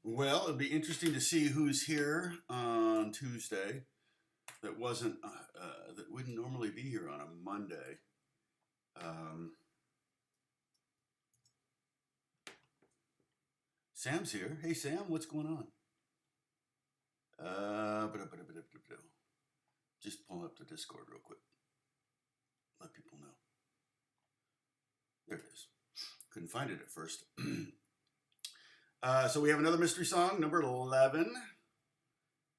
Well, it'll be interesting to see who's here on Tuesday that wasn't that wouldn't normally be here on a Monday. Um, Sam's here. Hey, Sam, what's going on? Just pulling up the Discord real quick. Let people know. There it is. Couldn't find it at first. So we have another mystery song, number 11.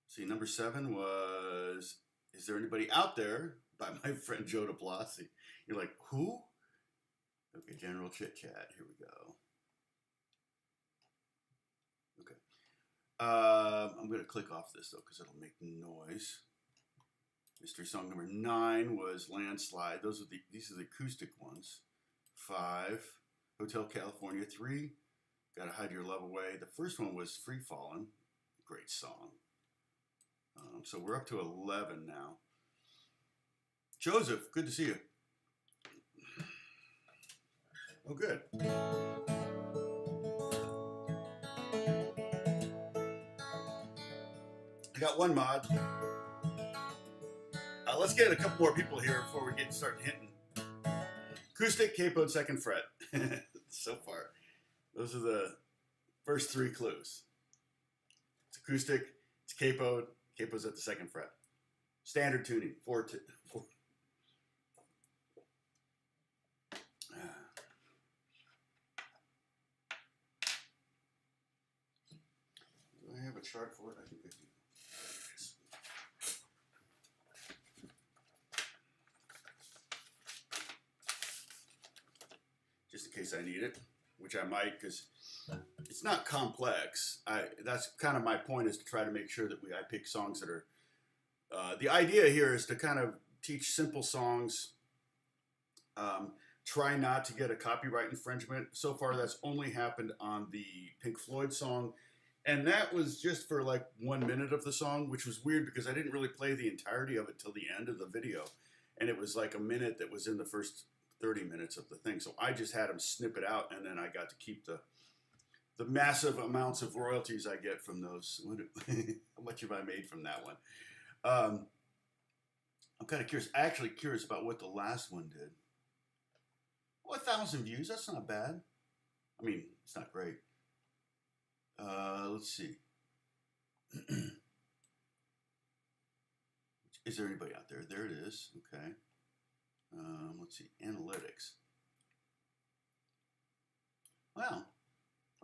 See, number 7 was Is There Anybody Out There by my friend Joe DeBlasi. You're like, who? Okay, general chit chat. Here we go. Okay. I'm going to click off this, though, because it'll make noise. Mystery song number 9 was Landslide. These are the acoustic ones. 5, Hotel California. 3, Gotta Hide Your Love Away. The first one was Free Fallin'. Great song. So we're up to 11 now. Joseph, good to see you. Oh, good. I got one mod. Let's get a couple more people here before we get started hitting. Acoustic, capo, 2nd fret. So far. Those are the first 3 clues. It's acoustic, it's capoed, capo's at the 2nd fret. Standard tuning, 4. Do I have a chart for it? I think I do. Just in case I need it, which I might, because it's not complex. That's kind of my point, is to try to make sure that I pick songs that are. The idea here is to kind of teach simple songs. Try not to get a copyright infringement. So far, that's only happened on the Pink Floyd song, and that was just for like 1 minute of the song, which was weird because I didn't really play the entirety of it till the end of the video, and it was like a minute that was in the first 30 minutes of the thing. So I just had them snip it out, and then I got to keep the massive amounts of royalties I get from those. How much have I made from that one? I'm kind of curious. Actually curious about what the last one did. 1,000 views. That's not bad. I mean, it's not great. Let's see. Is there anybody out there? There it is. Okay. Let's see. Analytics. Wow.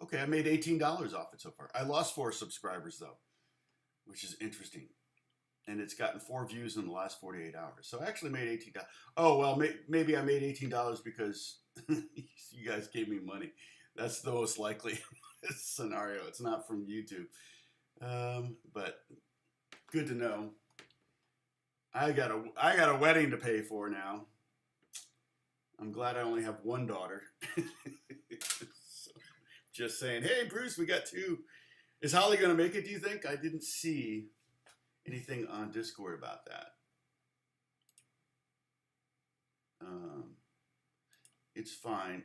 Okay, I made $18 off it so far. I lost 4 subscribers, though, which is interesting. And it's gotten 4 views in the last 48 hours. So I actually made $18. Oh, well, maybe I made $18 because you guys gave me money. That's the most likely scenario. It's not from YouTube. But good to know. I got a wedding to pay for now. I'm glad I only have 1 daughter. So, just saying, hey, Bruce, we got 2. Is Holly going to make it, do you think? I didn't see anything on Discord about that. It's fine.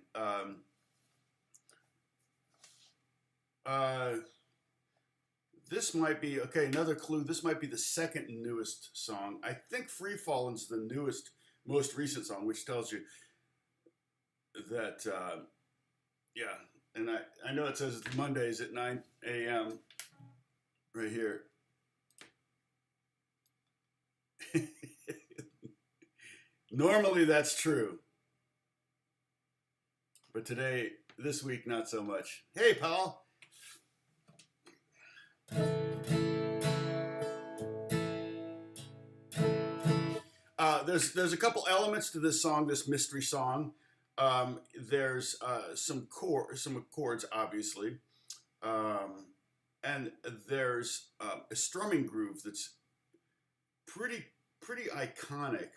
This might be, okay, another clue. This might be the 2nd newest song. I think Free Fallin's the newest, most recent song, which tells you that, yeah. And I know it says it's Mondays at 9 a.m. right here. Normally that's true. But today, this week, not so much. Hey, Paul. There's a couple elements to this song, this mystery song. There's some chords, obviously. And there's a strumming groove that's pretty pretty iconic,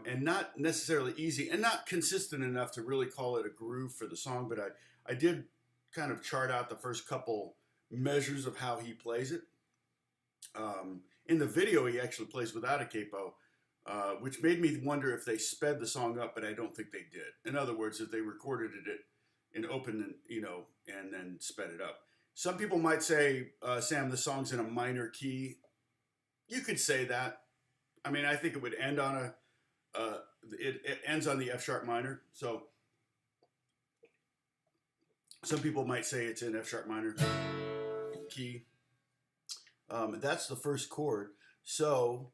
and not necessarily easy and not consistent enough to really call it a groove for the song. But I did kind of chart out the first couple measures of how he plays it. In the video, he actually plays without a capo, which made me wonder if they sped the song up, but I don't think they did. In other words, if they recorded it in open, and then sped it up. Some people might say, Sam, the song's in a minor key. You could say that. I mean, I think it would end on it ends on the F sharp minor. So some people might say it's in F sharp minor key. That's the first chord. So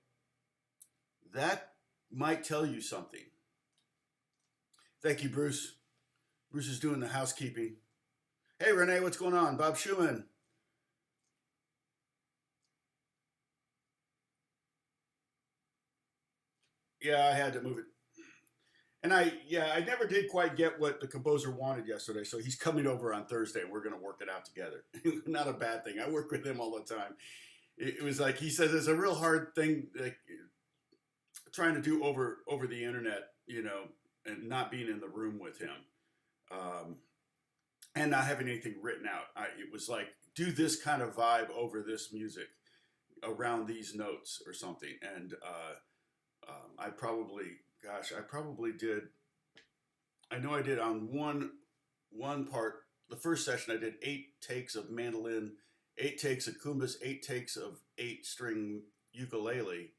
that might tell you something. Thank you, Bruce. Bruce is doing the housekeeping. Hey, Renee, what's going on? Bob Schumann. Yeah, I had to move it. And I never did quite get what the composer wanted yesterday. So he's coming over on Thursday and we're going to work it out together. Not a bad thing. I work with him all the time. It was like, he says it's a real hard thing, like, trying to do over the internet, and not being in the room with him. And not having anything written out. It was like, do this kind of vibe over this music around these notes or something. And I probably did. I know I did on one part, the first session, I did 8 takes of mandolin, 8 takes of kumbas, 8 takes of 8-string ukulele.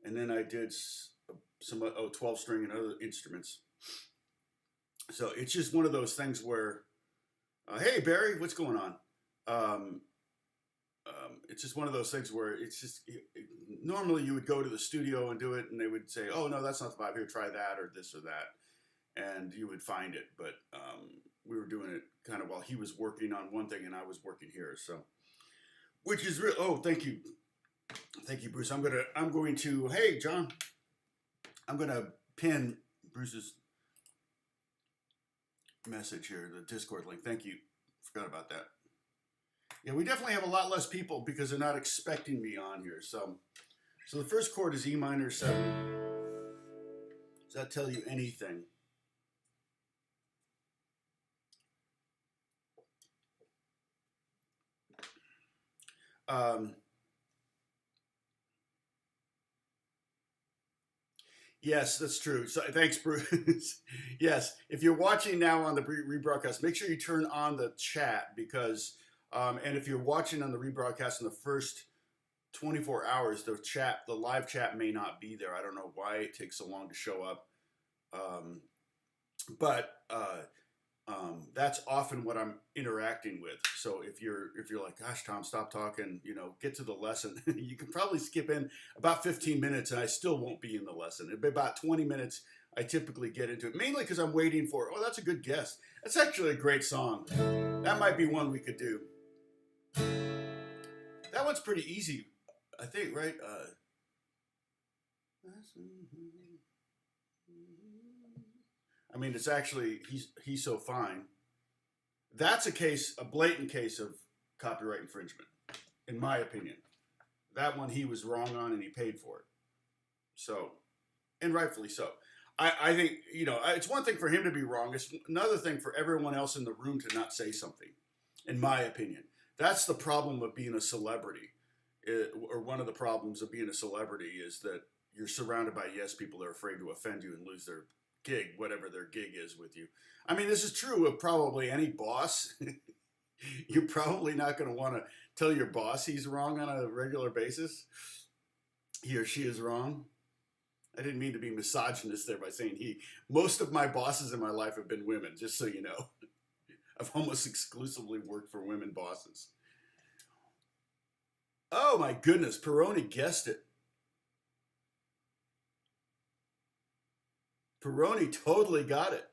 And then I did some 12-string and other instruments. So it's just one of those things where, hey, Barry, what's going on? It's just one of those things where it's just, normally you would go to the studio and do it and they would say, oh, no, that's not the vibe. Here, try that or this or that. And you would find it. But we were doing it kind of while he was working on one thing and I was working here. So, which is real. Oh, thank you. Thank you, Bruce. I'm going to, hey, John, I'm going to pin Bruce's message here, the Discord link. Thank you. Forgot about that. Yeah, we definitely have a lot less people because they're not expecting me on here. So the first chord is E minor 7. Does that tell you anything? Yes, that's true. So, thanks, Bruce. Yes, if you're watching now on the rebroadcast, make sure you turn on the chat because, and if you're watching on the rebroadcast in the first 24 hours, the live chat may not be there. I don't know why it takes so long to show up, but that's often what I'm interacting with. So if you're like, gosh, Tom, stop talking, get to the lesson. You can probably skip in about 15 minutes and I still won't be in the lesson. It'll be about 20 minutes. I typically get into it, mainly because I'm waiting for, oh, that's a good guess. That's actually a great song. That might be one we could do. That one's pretty easy, I think, right? I mean, it's actually, he's so fine. That's a blatant case of copyright infringement, in my opinion. That one he was wrong on and he paid for it. So, and rightfully so. I think, it's one thing for him to be wrong. It's another thing for everyone else in the room to not say something, in my opinion. That's the problem of being a celebrity. Or one of the problems of being a celebrity is that you're surrounded by yes people that are afraid to offend you and lose their gig, whatever their gig is with you. I mean, this is true of probably any boss. You're probably not going to want to tell your boss he's wrong on a regular basis. He or she is wrong. I didn't mean to be misogynist there by saying he. Most of my bosses in my life have been women, just so you know. I've almost exclusively worked for women bosses. Oh my goodness, Peroni guessed it. Peroni totally got it.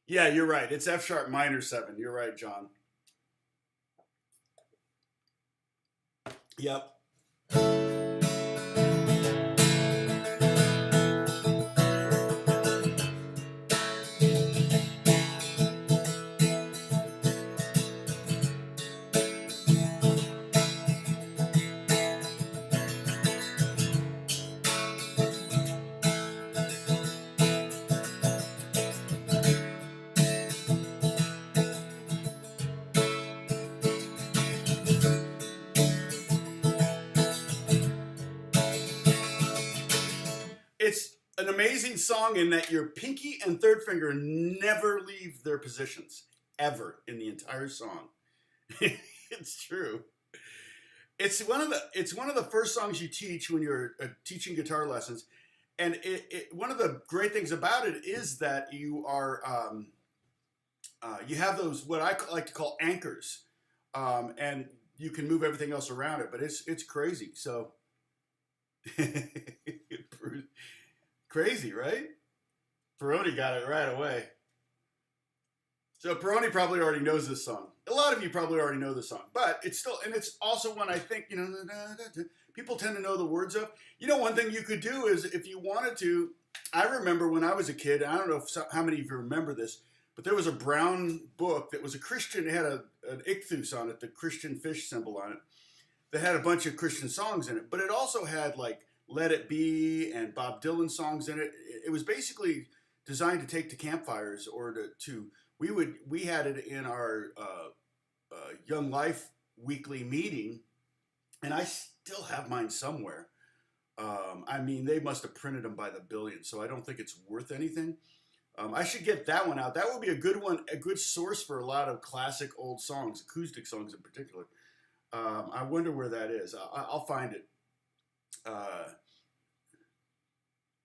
Yeah, you're right. It's F sharp minor 7. You're right, John. Yep. amazing song in that your pinky and third finger never leave their positions ever in the entire song. It's true. It's one of the first songs you teach when you're teaching guitar lessons, and one of the great things about it is that you have those what I like to call anchors, and you can move everything else around it. But it's crazy. So crazy, right? Peroni got it right away. So Peroni probably already knows this song. A lot of you probably already know this song, but it's still, and it's also one I think, people tend to know the words of. One thing you could do is if you wanted to, I remember when I was a kid, I don't know how many of you remember this, but there was a brown book that was a Christian, it had an ichthus on it, the Christian fish symbol on it, that had a bunch of Christian songs in it, but it also had like Let It Be and Bob Dylan songs in it. It was basically designed to take to campfires or we had it in our Young Life weekly meeting, and I still have mine somewhere. They must have printed them by the billion, so I don't think it's worth anything. I should get that one out. That would be a good one, a good source for a lot of classic old songs, acoustic songs in particular. I wonder where that is. I'll find it.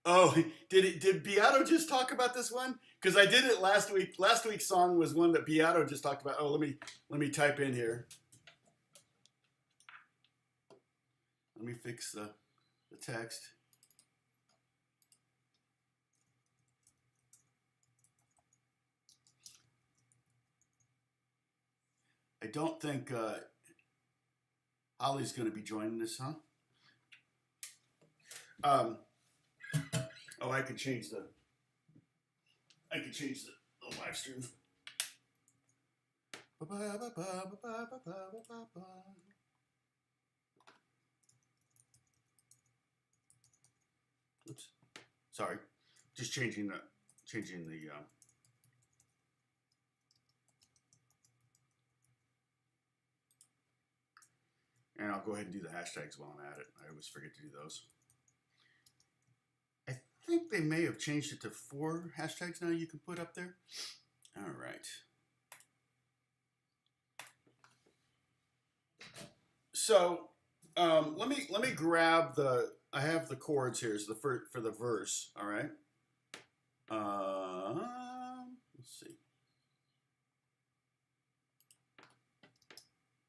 Oh, did Beato just talk about this one? Because I did it last week. Last week's song was one that Beato just talked about. Oh, let me type in here. Let me fix the text. I don't think Holly's going to be joining us, huh? I can change the live stream. Oops, sorry, just changing the and I'll go ahead and do the hashtags while I'm at it. I always forget to do those. I think they may have changed it to 4 hashtags now you can put up there. All right. So let me grab I have the chords here for the verse. All right. Let's see.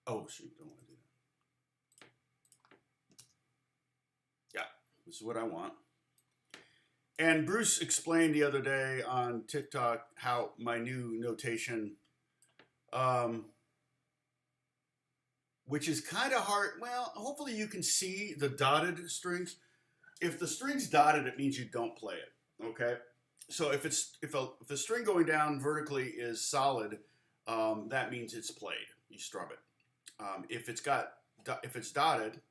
Oh shoot, don't want to do that. Yeah, this is what I want. And Bruce explained the other day on TikTok how my new notation, which is kind of hard. Well, hopefully you can see the dotted strings. If the string's dotted, it means you don't play it. Okay. So if the string going down vertically is solid, that means it's played. You strum it. If it's dotted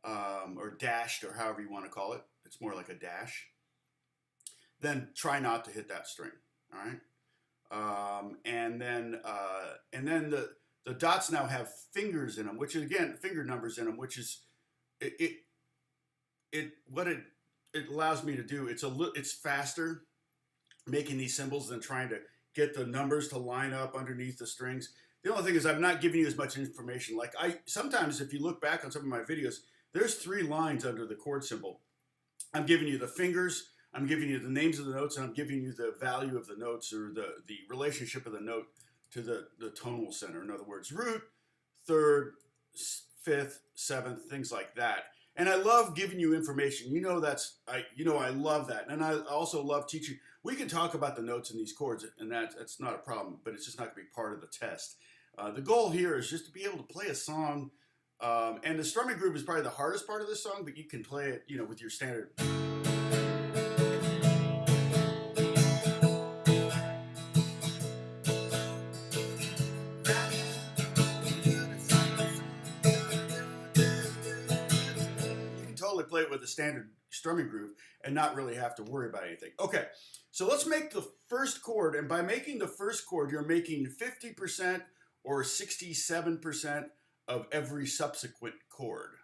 or dashed or however you want to call it, it's more like a dash. Then try not to hit that string. All right. And then the dots now have fingers in them, which is again finger numbers in them, which is what it allows me to do. It's faster making these symbols than trying to get the numbers to line up underneath the strings. The only thing is I'm not giving you as much information. Like sometimes if you look back on some of my videos, there's 3 lines under the chord symbol. I'm giving you the fingers, I'm giving you the names of the notes, and I'm giving you the value of the notes or the relationship of the note to the tonal center. In other words, root, third, fifth, seventh, things like that. And I love giving you information. I love that. And I also love teaching. We can talk about the notes in these chords, and that's not a problem, but it's just not going to be part of the test. The goal here is just to be able to play a song. And the strumming groove is probably the hardest part of this song, but you can play it, with your standard. Play it with a standard strumming groove and not really have to worry about anything. Okay, so let's make the first chord, and by making the first chord, you're making 50% or 67% of every subsequent chord.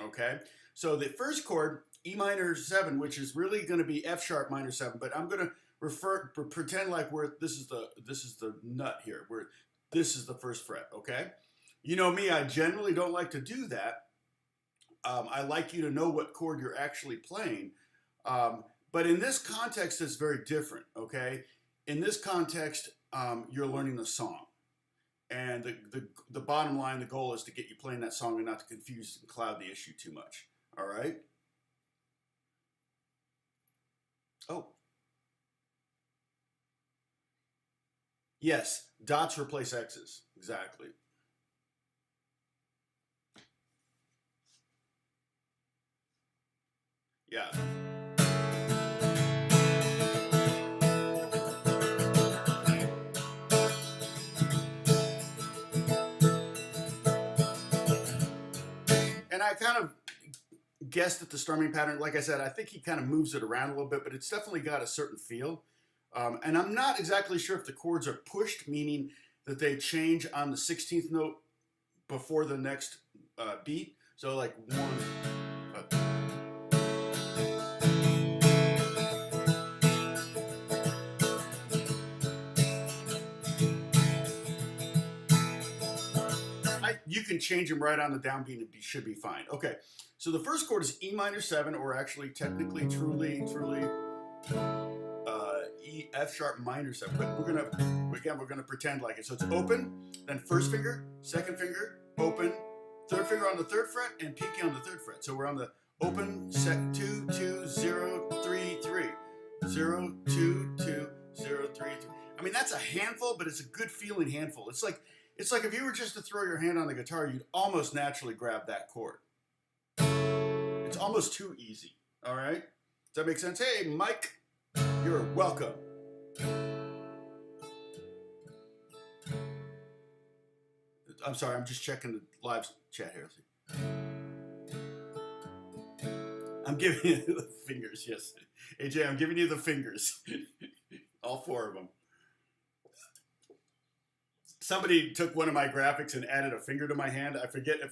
Okay, so the first chord E minor 7, which is really going to be F sharp minor 7, but I'm going to pretend like this is the nut here, where this is the first fret, okay? You know me, I generally don't like to do that. I like you to know what chord you're actually playing. But in this context, it's very different, okay? In this context, you're learning the song. And the bottom line, the goal is to get you playing that song and not to confuse and cloud the issue too much, all right? Oh. Yes, dots replace X's, exactly. Yeah. And I kind of guessed at the strumming pattern. Like I said, I think he kind of moves it around a little bit, but it's definitely got a certain feel. And I'm not exactly sure if the chords are pushed, meaning that they change on the 16th note before the next beat. So like one. You can change them right on the downbeat and it should be fine. Okay, so the first chord is E minor 7, or actually technically, truly, E, F sharp minor 7. But we're gonna pretend like it. So it's open, then first finger, second finger, open, third finger on the third fret, and pinky on the third fret. So we're on the open, set 2 2 0 3 3 0 2 2 0 3 3. I mean, that's a handful, but it's a good feeling handful. It's like if you were just to throw your hand on the guitar, you'd almost naturally grab that chord. It's almost too easy, all right? Does that make sense? Hey, Mike, you're welcome. I'm sorry, I'm just checking the live chat here. I'm giving you the fingers, yes. AJ, I'm giving you the fingers. All 4 of them. Somebody took one of my graphics and added a finger to my hand. I forget if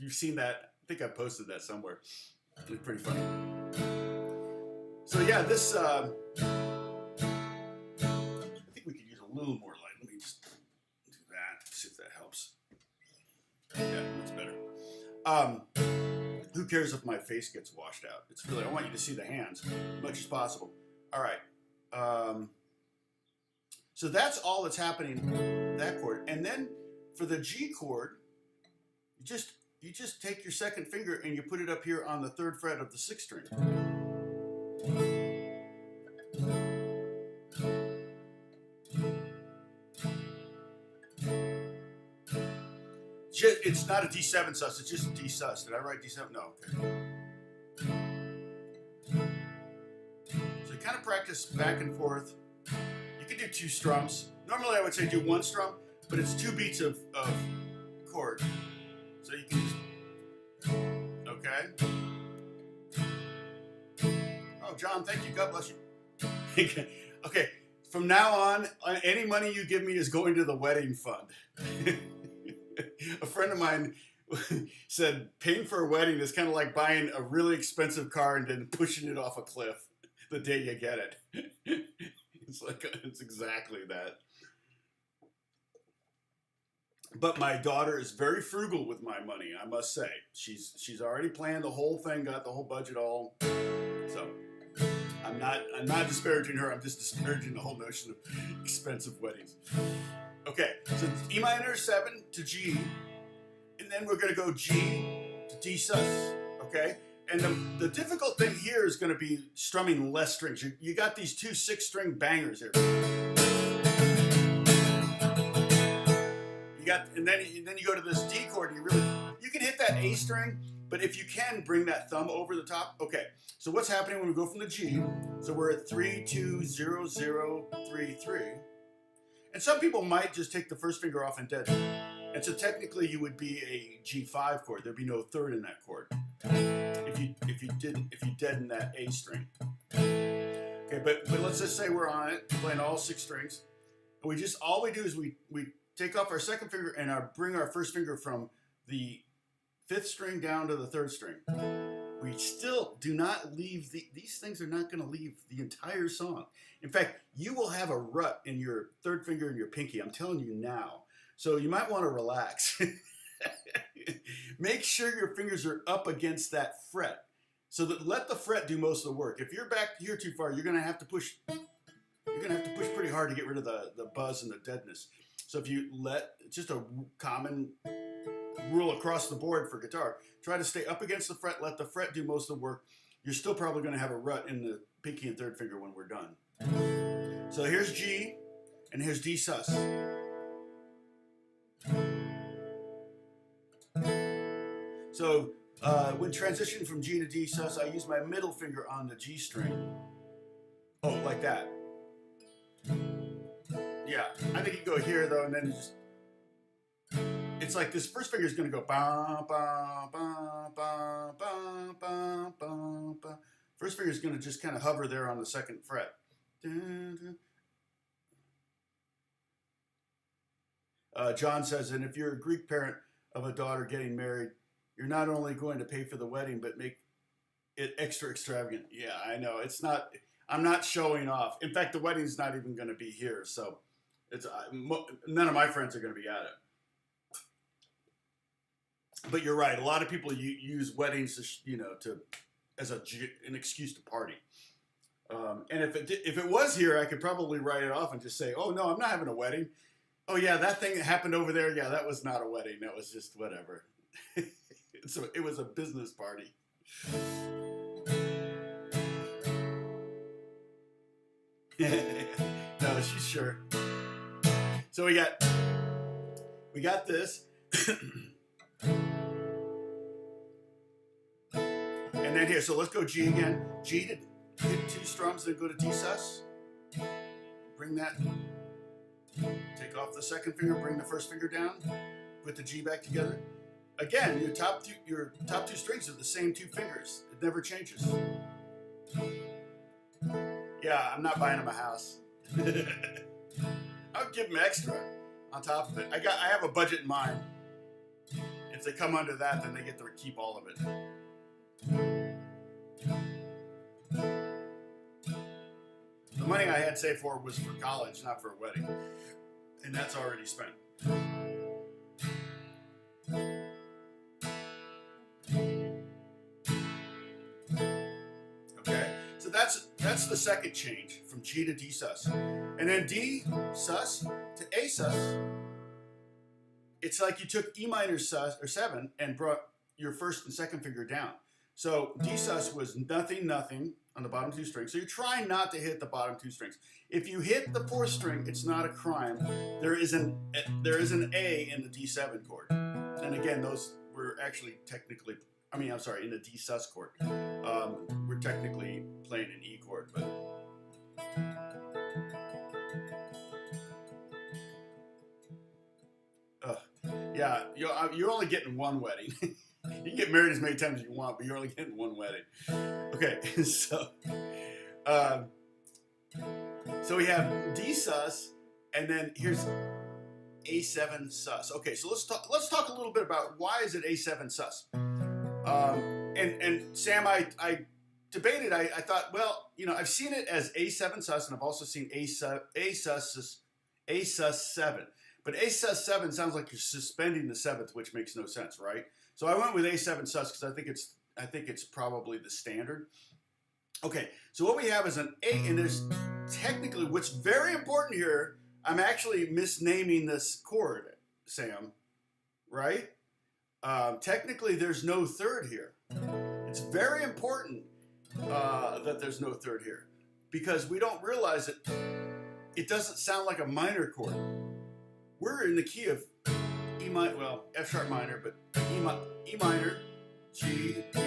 you've seen that. I think I posted that somewhere. It's pretty funny. So yeah, this, I think we could use a little more light. Let me just do that, see if that helps. Yeah, that's better. Who cares if my face gets washed out? It's really, I want you to see the hands as much as possible. All right. So that's all that's happening, that chord. And then for the G chord, you just take your second finger and you put it up here on the 3rd fret of the 6th string. It's not a D7 sus, it's just a D sus. Did I write D7? No, okay. So you kind of practice back and forth. You can do 2 strums. Normally I would say do 1 strum, but it's 2 beats of chord. So you can just, okay. Oh, John, thank you. God bless you. Okay, from now on, any money you give me is going to the wedding fund. A friend of mine said paying for a wedding is kind of like buying a really expensive car and then pushing it off a cliff the day you get it. It's exactly that. But my daughter is very frugal with my money, I must say. She's already planned the whole thing, got the whole budget all. So I'm not disparaging her. I'm just disparaging the whole notion of expensive weddings. Okay, so E minor 7 to G, and then we're going to go G to D sus. Okay, and the difficult thing here is going to be strumming less strings. You got these 2 6-string bangers here. And then you go to this D chord, and you can hit that A string, but if you can bring that thumb over the top. Okay, so what's happening when we go from the G? So we're at 3 2 0 0 3 3, and some people might just take the first finger off and deaden. And so technically you would be a G5 chord. There'd be no 3rd in that chord if you deaden that A string. Okay, but let's just say we're on it, playing all 6 strings. And all we do is we take off our second finger and bring our first finger from the 5th string down to the 3rd string. we still do not leave these things are not going to leave the entire song. In fact, you will have a rut in your third finger and your pinky. I'm telling you now. So you might want to relax. Make sure your fingers are up against that fret. So that let the fret do most of the work. If you're back here too far, you're going to have to push. You're going to have to push pretty hard to get rid of the buzz and the deadness. So if you just a common rule across the board for guitar, try to stay up against the fret, let the fret do most of the work. You're still probably going to have a rut in the pinky and third finger when we're done. So here's G, and here's D sus. So when transitioning from G to D sus, I use my middle finger on the G string. Oh, like that. Yeah, I think you go here though, and then just, it's like this first finger is going to go ba ba ba ba ba ba ba ba. First finger is going to just kind of hover there on the second fret. John says, and if you're a Greek parent of a daughter getting married, you're not only going to pay for the wedding, but make it extra extravagant. Yeah, I know. It's not. I'm not showing off. In fact, the wedding's not even going to be here, so it's none of my friends are going to be at it. But you're right. A lot of people use weddings, as an excuse to party. And if it was here, I could probably write it off and just say, "Oh no, I'm not having a wedding. Oh yeah, that thing that happened over there. Yeah, that was not a wedding. That was just whatever. So it was a business party." No, she's sure. So we got this. And then here, so let's go G again. G to hit 2 strums, then go to D sus. Bring that, take off the second finger, bring the first finger down, put the G back together. Again, your top 2 strings are the same 2 fingers. It never changes. Yeah, I'm not buying him a house. I'll give him extra on top of it. I have a budget in mind. If they come under that, then they get to keep all of it. The money I had saved for was for college, not for a wedding. And that's already spent. Okay, so that's the second change from G to D sus. And then D sus to A sus. It's like you took E minor sus or 7 and brought your first and second finger down. So D sus was nothing on the bottom 2 strings. So you're trying not to hit the bottom 2 strings. If you hit the 4th string, it's not a crime. There is an A in the D7 chord. And again, those were actually technically, in the D sus chord. We're technically playing an E chord, but. Yeah, you're only getting one wedding. You can get married as many times as you want, but you're only getting one wedding. Okay, so we have D sus, and then here's A7 sus. Okay, so let's talk a little bit about why is it A7 sus. And Sam, I debated. I thought, well, I've seen it as A7 sus, and I've also seen A sus 7. But A sus 7 sounds like you're suspending the 7th, which makes no sense, right? So I went with A7 sus because I think it's probably the standard. Okay, so what we have is an A, and there's technically what's very important here. I'm actually misnaming this chord, Sam, right? Technically, there's no 3rd here. It's very important that there's no 3rd here because we don't realize that it doesn't sound like a minor chord. We're in the key of E minor, well, F sharp minor, but E minor, G, D.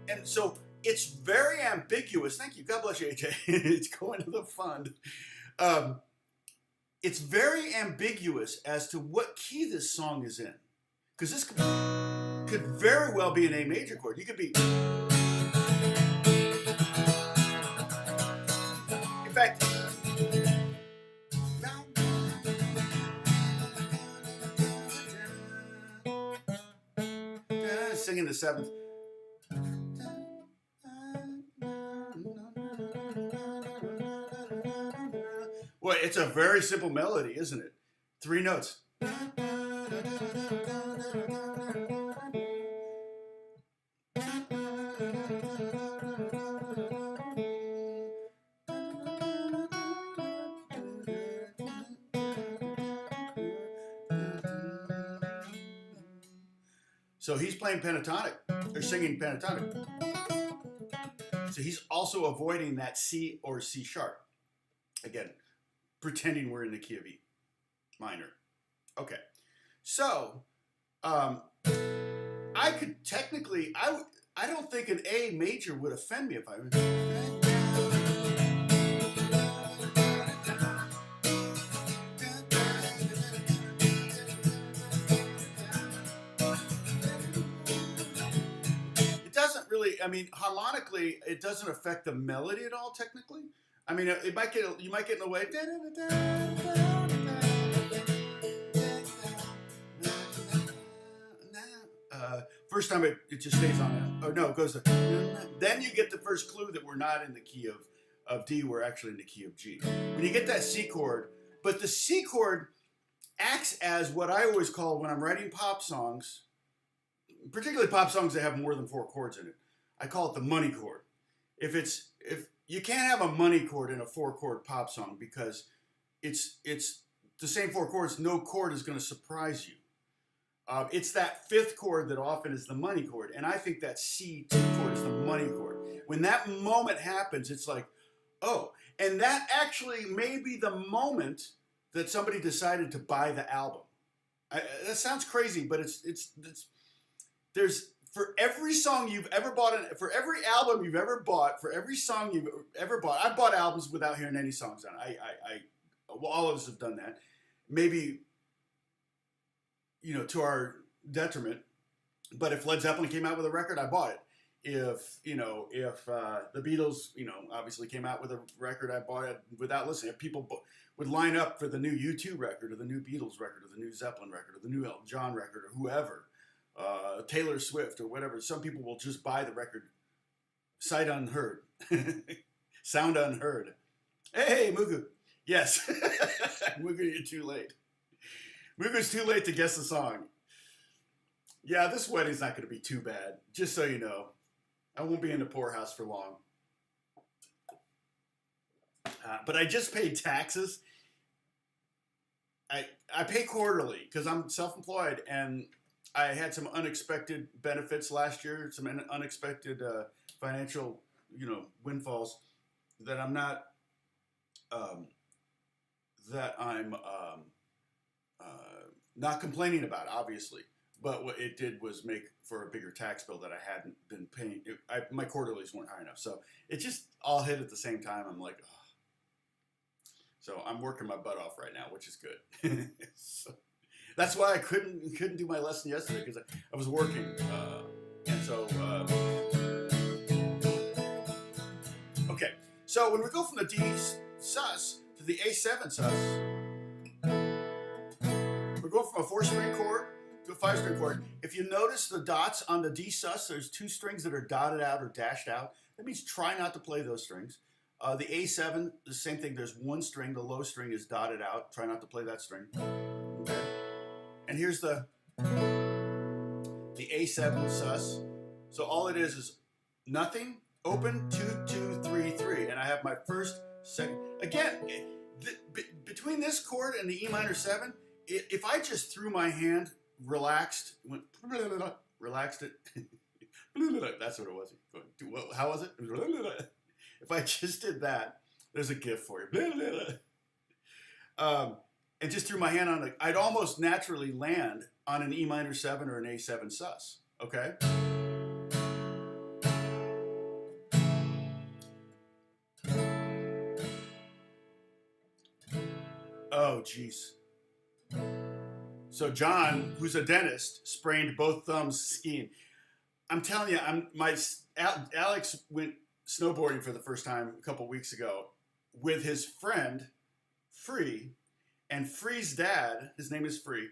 And so it's very ambiguous. Thank you. God bless you, AJ. It's going to the fund. It's very ambiguous as to what key this song is in. Because this could very well be an A major chord. You could be. In fact, singing the 7th. Boy, it's a very simple melody, isn't it? 3 notes. So he's playing pentatonic, or singing pentatonic. So he's also avoiding that C or C sharp. Again, pretending we're in the key of E minor. Okay. So, I could technically, I don't think an A major would offend me if I... I mean, harmonically, it doesn't affect the melody at all. Technically, I mean, it might get you might get in the way. First time it just stays on it. Oh no, it goes to. Then you get the first clue that we're not in the key of D. We're actually in the key of G. When you get that C chord, but the C chord acts as what I always call when I'm writing pop songs, particularly pop songs that have more than 4 chords in it. I call it the money chord. If you can't have a money chord in a 4-chord pop song because it's the same 4 chords, no chord is going to surprise you. It's that 5th chord that often is the money chord, and I think that C2 chord is the money chord. When that moment happens, it's like, oh, and that actually may be the moment that somebody decided to buy the album. That sounds crazy, but it's there's. For every song you've ever bought, for every album you've ever bought, for every song you've ever bought, I've bought albums without hearing any songs on it. Well, all of us have done that. Maybe, to our detriment. But if Led Zeppelin came out with a record, I bought it. If the Beatles, obviously came out with a record, I bought it without listening. If people would line up for the new U2 record, or the new Beatles record, or the new Zeppelin record, or the new Elton John record, or whoever. Taylor Swift or whatever. Some people will just buy the record sight unheard, sound unheard. Hey, Mugu. Yes. Mugu, you're too late. Mugu's too late to guess the song. Yeah, this wedding's not going to be too bad. Just so you know, I won't be in the poorhouse for long. But I just paid taxes. I pay quarterly because I'm self-employed, and I had some unexpected benefits last year, some unexpected financial, windfalls that I'm not, not complaining about, obviously. But what it did was make for a bigger tax bill that I hadn't been paying. My quarterlies weren't high enough, so it just all hit at the same time. I'm like, oh. So I'm working my butt off right now, which is good. So, that's why I couldn't do my lesson yesterday because I was working, and so okay. So when we go from the D sus to the A7 sus, we're going from a 4-string chord to a 5-string chord. If you notice the dots on the D sus, there's 2 strings that are dotted out or dashed out. That means try not to play those strings. The A7, the same thing. There's 1 string. The low string is dotted out. Try not to play that string. Okay. And here's the A7 sus. So all it is nothing, open, 2, 2, 3, 3. And I have my first, second. Again, between this chord and the E minor 7, if I just threw my hand, relaxed, went, relaxed it. That's what it was. How was it? If I just did that, there's a gift for you. And just threw my hand on it, I'd almost naturally land on an E minor 7 or an A7 sus. Okay? Oh, jeez. So John, who's a dentist, sprained both thumbs skiing. I'm telling you, Alex went snowboarding for the first time a couple weeks ago with his friend, Free. And Free's dad, his name is Free.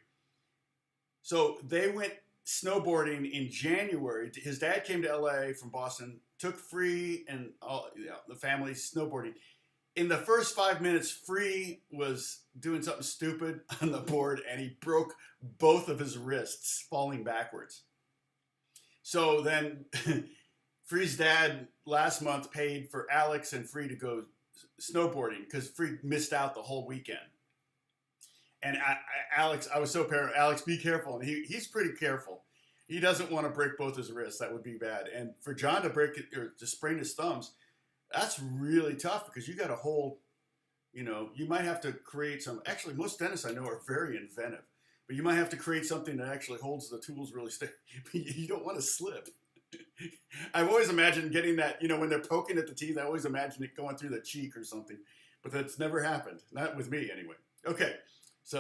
So they went snowboarding in January. His dad came to LA from Boston, took Free and all the family snowboarding. in the first 5 minutes, Free was doing something stupid on the board, and he broke both of his wrists falling backwards. So then Free's dad last month paid for Alex and Free to go snowboarding because Free missed out the whole weekend. And Alex, I was so paranoid. Alex, be careful. And he's pretty careful. He doesn't want to break both his wrists. That would be bad. And for John to break it or to sprain his thumbs, that's really tough because you got to hold, you might have to create some. Actually, most dentists I know are very inventive, but you might have to create something that actually holds the tools really steady. You don't want to slip. I've always imagined getting that, when they're poking at the teeth, I always imagine it going through the cheek or something, but that's never happened. Not with me anyway. Okay. So,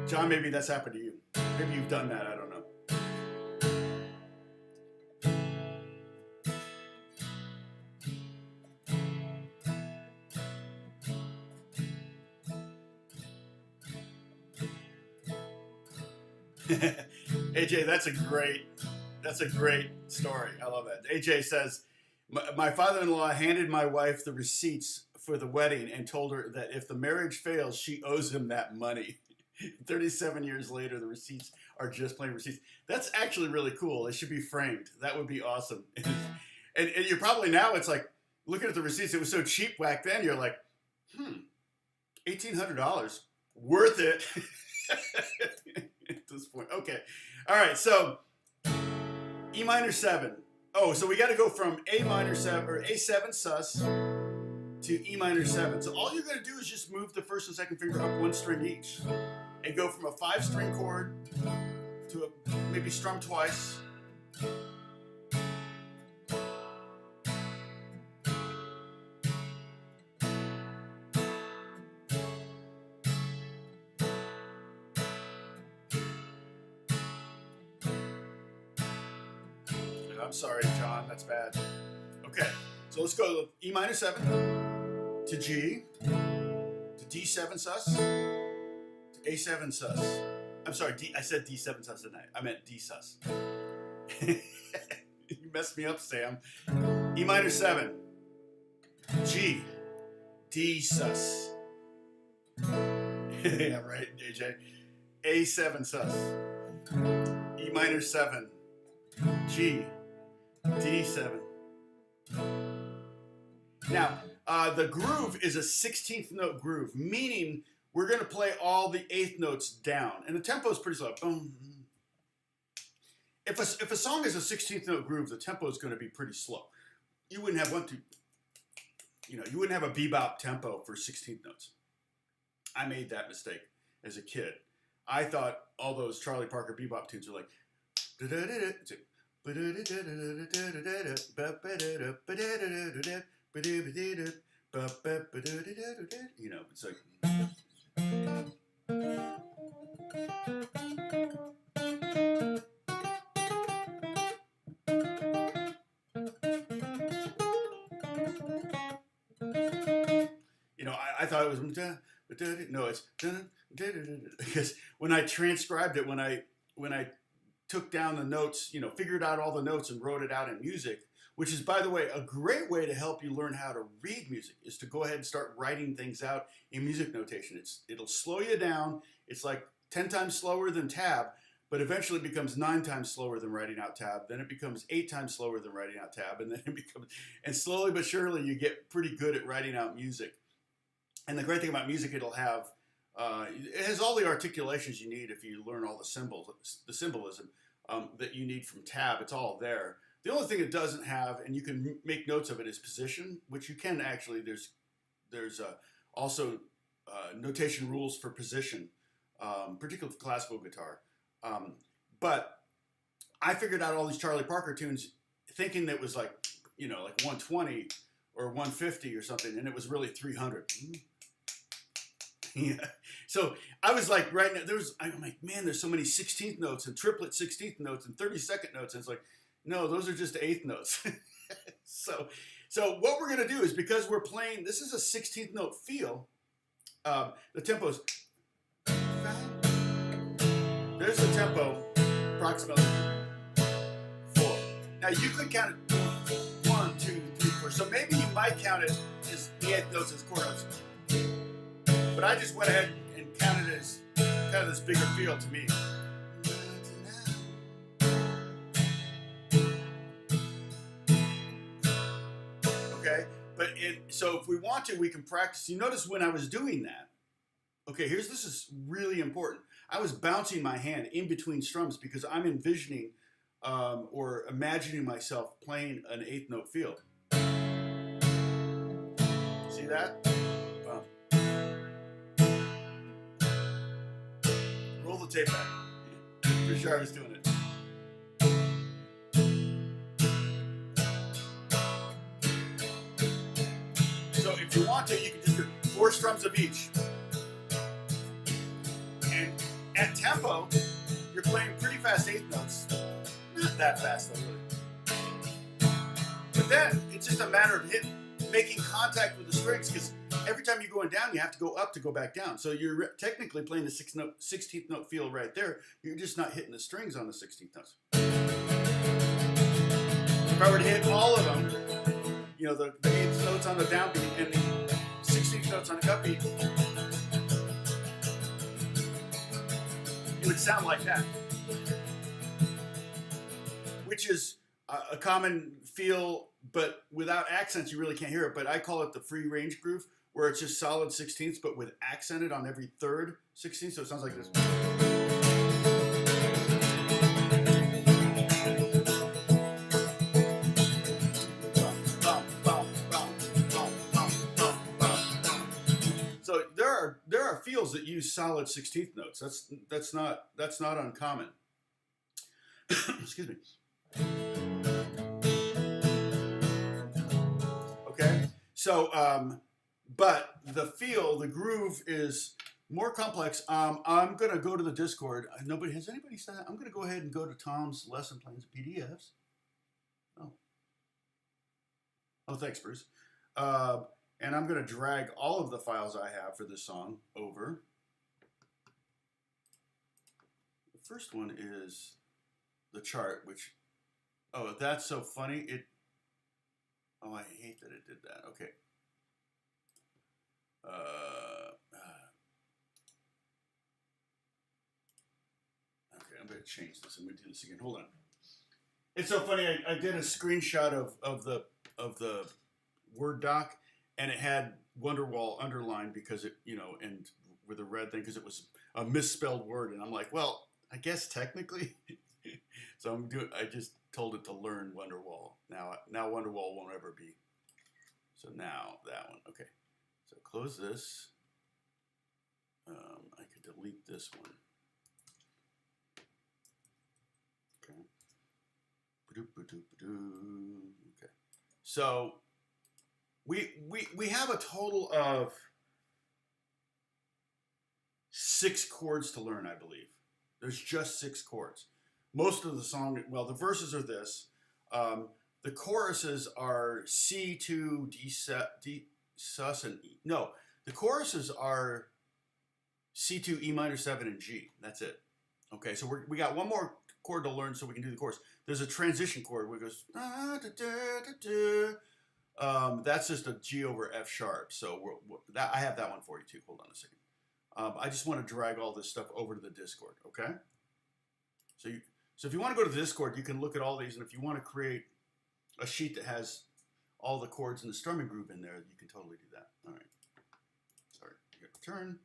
John, maybe that's happened to you. Maybe you've done that. I don't know. AJ, that's a great story. I love that. AJ says, my father-in-law handed my wife the receipts for the wedding and told her that if the marriage fails, she owes him that money. 37 years later, the receipts are just plain receipts. That's actually really cool. They should be framed. That would be awesome. And you're probably now, it's like, looking at the receipts, it was so cheap back then, you're like, $1,800. Worth it. At this point. Okay. All right. So E minor 7. Oh, so we got to go from A minor 7 or A7 sus to E minor 7. So all you're going to do is just move the first and second finger up one string each and go from a 5-string chord to a maybe strum twice. I'm sorry, John, that's bad. Okay, so let's go E minor 7 to G, to D7 sus, to A7 sus. I'm sorry, I said D7 sus tonight. I meant D sus. You messed me up, Sam. E minor 7, G, D sus. Yeah, right, AJ. A7 sus. E minor 7, G, D7. Now, the groove is a 16th note groove, meaning we're going to play all the 8th notes down. And the tempo is pretty slow. If a song is a 16th note groove, the tempo is going to be pretty slow. You wouldn't have you wouldn't have a bebop tempo for 16th notes. I made that mistake as a kid. I thought all those Charlie Parker bebop tunes are like, it's like, I thought it was, no, it's, because when I transcribed it, when I took down the notes, figured out all the notes and wrote it out in music, which is, by the way, a great way to help you learn how to read music, is to go ahead and start writing things out in music notation. It'll slow you down. It's like 10 times slower than tab, but eventually it becomes 9 times slower than writing out tab. Then it becomes 8 times slower than writing out tab. And then and slowly but surely you get pretty good at writing out music. And the great thing about music, it has all the articulations you need if you learn all the symbolism that you need from tab. It's all there. The only thing it doesn't have, and you can make notes of it, is position, which you can actually. There's also notation rules for position, particularly for classical guitar. But I figured out all these Charlie Parker tunes thinking that it was like 120 or 150 or something, and it was really 300. Yeah. So I was like, right now, I'm like, man, there's so many 16th notes and triplet 16th notes and 32nd notes. And it's like, no, those are just 8th notes. So what we're going to do is, because we're playing, this is a 16th note feel, the tempo's, there's the tempo, approximately 4. Now you could count it 1, 2, 3, 4. So maybe you might count it as the eighth notes as chord notes. But I just went ahead and counted it as kind of this bigger feel to me. Okay, but so if we want to, we can practice. You notice when I was doing that, okay, this is really important. I was bouncing my hand in between strums because I'm envisioning or imagining myself playing an eighth note feel. See that? Roll the tape back. Pretty sure I was doing it. So if you want to, you can just do 4 strums of each. And at tempo, you're playing pretty fast eighth notes. Not that fast though, really. But then it's just a matter of making contact with the strings, because every time you're going down, you have to go up to go back down. So you're technically playing the 16th note feel right there. You're just not hitting the strings on the 16th notes. If I were to hit all of them, you know, the 8th notes on the downbeat and the 16th notes on the upbeat, it would sound like that. Which is a common feel, but without accents, you really can't hear it. But I call it the free range groove, where it's just solid 16ths, but with accented on every third 16th. So it sounds like this. So there are feels that use solid 16th notes. That's not uncommon. Excuse me. Okay, so but the groove is more complex. I'm gonna go to the Discord. Has anybody said that? I'm gonna go ahead and go to Tom's lesson plans PDFs. Oh, thanks, Bruce. And I'm gonna drag all of the files I have for this song over. The first one is the chart, which, oh, that's so funny. Oh, I hate that it did that. Okay. Okay, I'm going to change this. I'm going to do this again. Hold on. It's so funny. I did a screenshot of the Word doc, and it had Wonderwall underlined because it, you know, and with a red thing because it was a misspelled word, and I'm like, well, I guess technically. So I just told it to learn Wonderwall. Now Wonderwall won't ever be. So now that one. Okay. So close this. I could delete this one. Okay. Okay. So we have a total of 6 chords to learn, I believe. There's just 6 chords. Most of the song, well, the verses are this. The choruses are C2, D sus, and E. No, the choruses are C2, E minor 7, and G. That's it. Okay, so we got one more chord to learn so we can do the chorus. There's a transition chord where it goes, that's just a G over F sharp. So I have that one for you too. Hold on a second. I just want to drag all this stuff over to the Discord, okay? So if you want to go to the Discord, you can look at all these, and if you want to create a sheet that has all the chords and the strumming groove in there, you can totally do that. All right. Sorry, I got to return.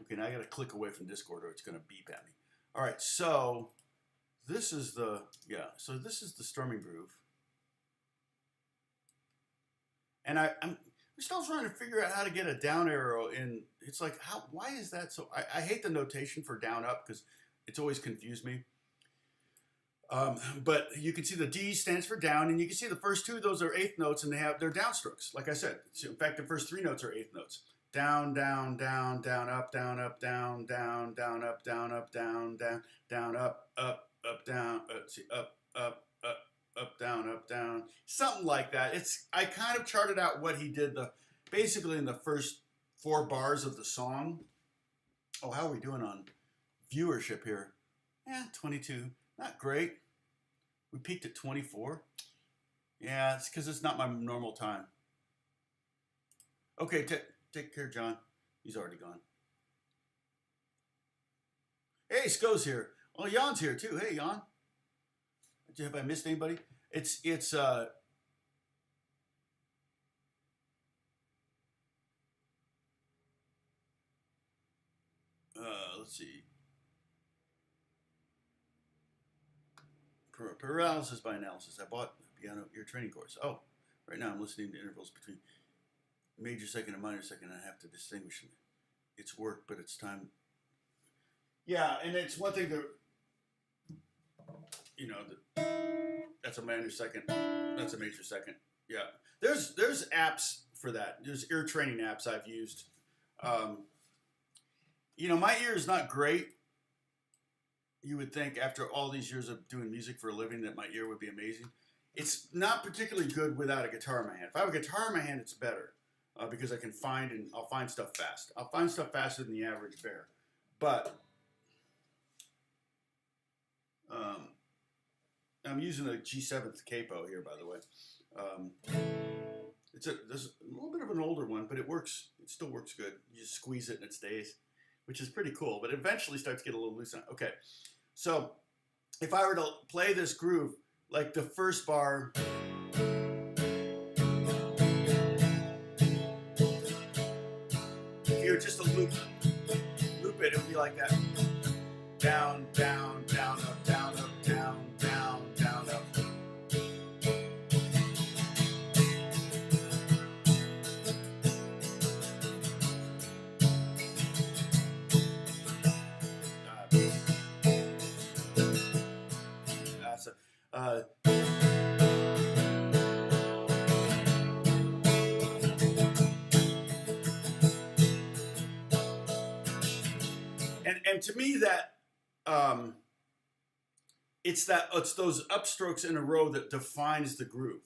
Okay, now I got to click away from Discord or it's going to beep at me. All right, so this is the strumming groove. And I'm still trying to figure out how to get a down arrow in. It's like, why is that so? I hate the notation for down up because it's always confused me. But you can see the D stands for down, and you can see the first 2 of those are 8th notes, and they're downstrokes. Like I said, in fact, the first 3 notes are 8th notes. Down, down, down, down, up, down, up, down, down, down, up, down, up, down, down, down, up, up, down. Up, down, something like that. I kind of charted out what he did basically in the first 4 bars of the song. Oh, how are we doing on viewership here? 22. Not great. We peaked at 24. Yeah, it's because it's not my normal time. Okay, take care, John. He's already gone. Hey, Sko's here. Oh, Jan's here too. Hey, Jan. Have I missed anybody? It's let's see. Paralysis by analysis. I bought a piano ear training course. Oh, right now I'm listening to intervals between major second and minor second. I have to distinguish them. It's work, but it's time. Yeah, and it's one thing to, you know, that's a minor second. That's a major second. Yeah, there's apps for that. There's ear training apps I've used. You know, my ear is not great. You would think after all these years of doing music for a living that my ear would be amazing. It's not particularly good without a guitar in my hand. If I have a guitar in my hand, it's better because I can I'll find stuff fast. I'll find stuff faster than the average bear. But I'm using a G7 capo here, by the way. This is a little bit of an older one, but it works. It still works good. You just squeeze it and it stays, which is pretty cool. But it eventually starts to get a little loose on it. Okay, so if I were to play this groove, like the first bar, if you were just to loop it, it would be like that. Down, down, down, up, down, up, down, down, down, up. And to me that it's those upstrokes in a row that defines the groove.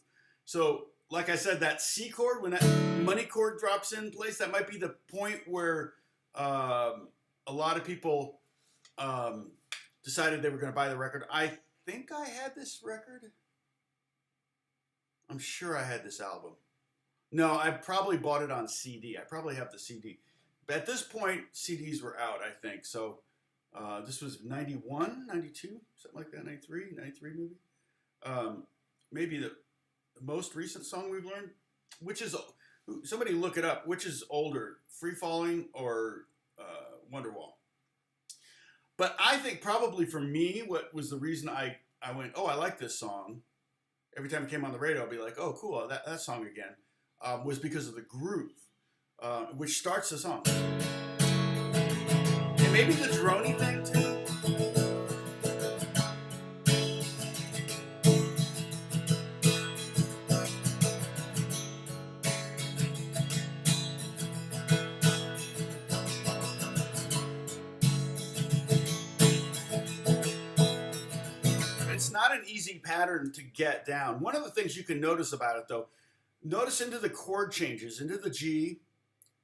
So like I said, that C chord, when that money chord drops in place, that might be the point where a lot of people decided they were going to buy the record. I think I had this record. I'm sure I had this album. No, I probably bought it on CD. I probably have the CD. But at this point, CDs were out, I think. So this was 91, 92, something like that, 93 maybe. Maybe the most recent song we've learned, which is, somebody look it up, which is older, Free Falling or Wonderwall. But I think probably for me, what was the reason I went, oh, I like this song. Every time it came on the radio, I'd be like, oh, cool, that song again, was because of the groove, which starts the song. And maybe the droney thing too. It's not an easy pattern to get down. One of the things you can notice about it, though, notice into the chord changes, into the G,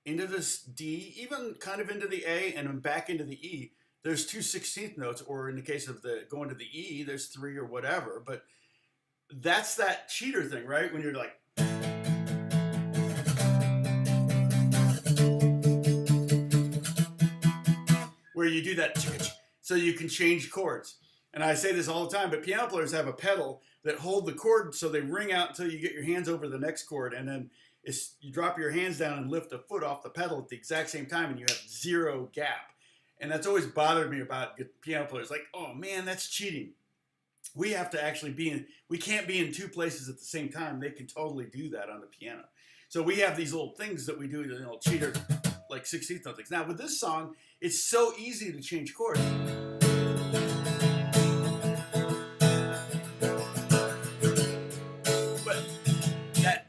into this D, even kind of into the A, and then back into the E. There's 2 16th notes, or in the case of the going to the E, there's 3 or whatever. But that's that cheater thing, right? When you're like, where you do that, so you can change chords. And I say this all the time, but piano players have a pedal that hold the chord so they ring out until you get your hands over the next chord, and then you drop your hands down and lift a foot off the pedal at the exact same time, and you have 0 gap. And that's always bothered me about piano players. Like, oh man, that's cheating. We have to actually we can't be in 2 places at the same time. They can totally do that on the piano. So we have these little things that we do, cheater, like 16th note things. Now with this song, it's so easy to change chords.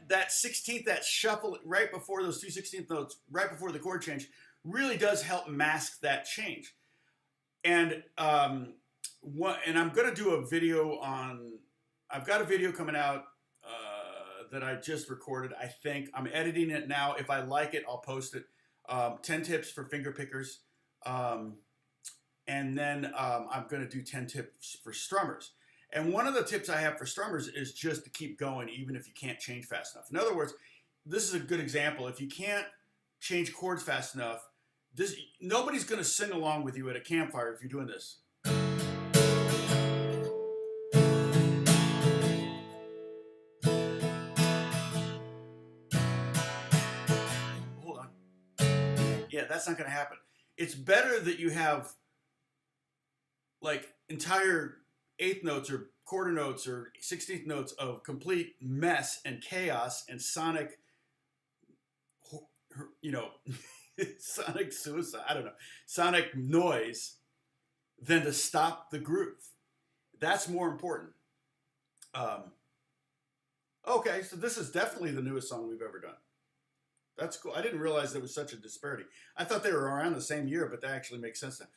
That 16th, that shuffle right before those 2 16th notes, right before the chord change, really does help mask that change. And and I'm going to do a video on. I've got a video coming out that I just recorded. I think I'm editing it now. If I like it, I'll post it. 10 tips for finger pickers, and then I'm going to do 10 tips for strummers. And one of the tips I have for strummers is just to keep going even if you can't change fast enough. In other words, this is a good example. If you can't change chords fast enough, nobody's going to sing along with you at a campfire if you're doing this. Hold on. Yeah, that's not going to happen. It's better that you have like entire eighth notes or quarter notes or 16th notes of complete mess and chaos and sonic, sonic suicide, I don't know, sonic noise than to stop the groove. That's more important. Okay, so this is definitely the newest song we've ever done. That's cool. I didn't realize there was such a disparity. I thought they were around the same year, but that actually makes sense now.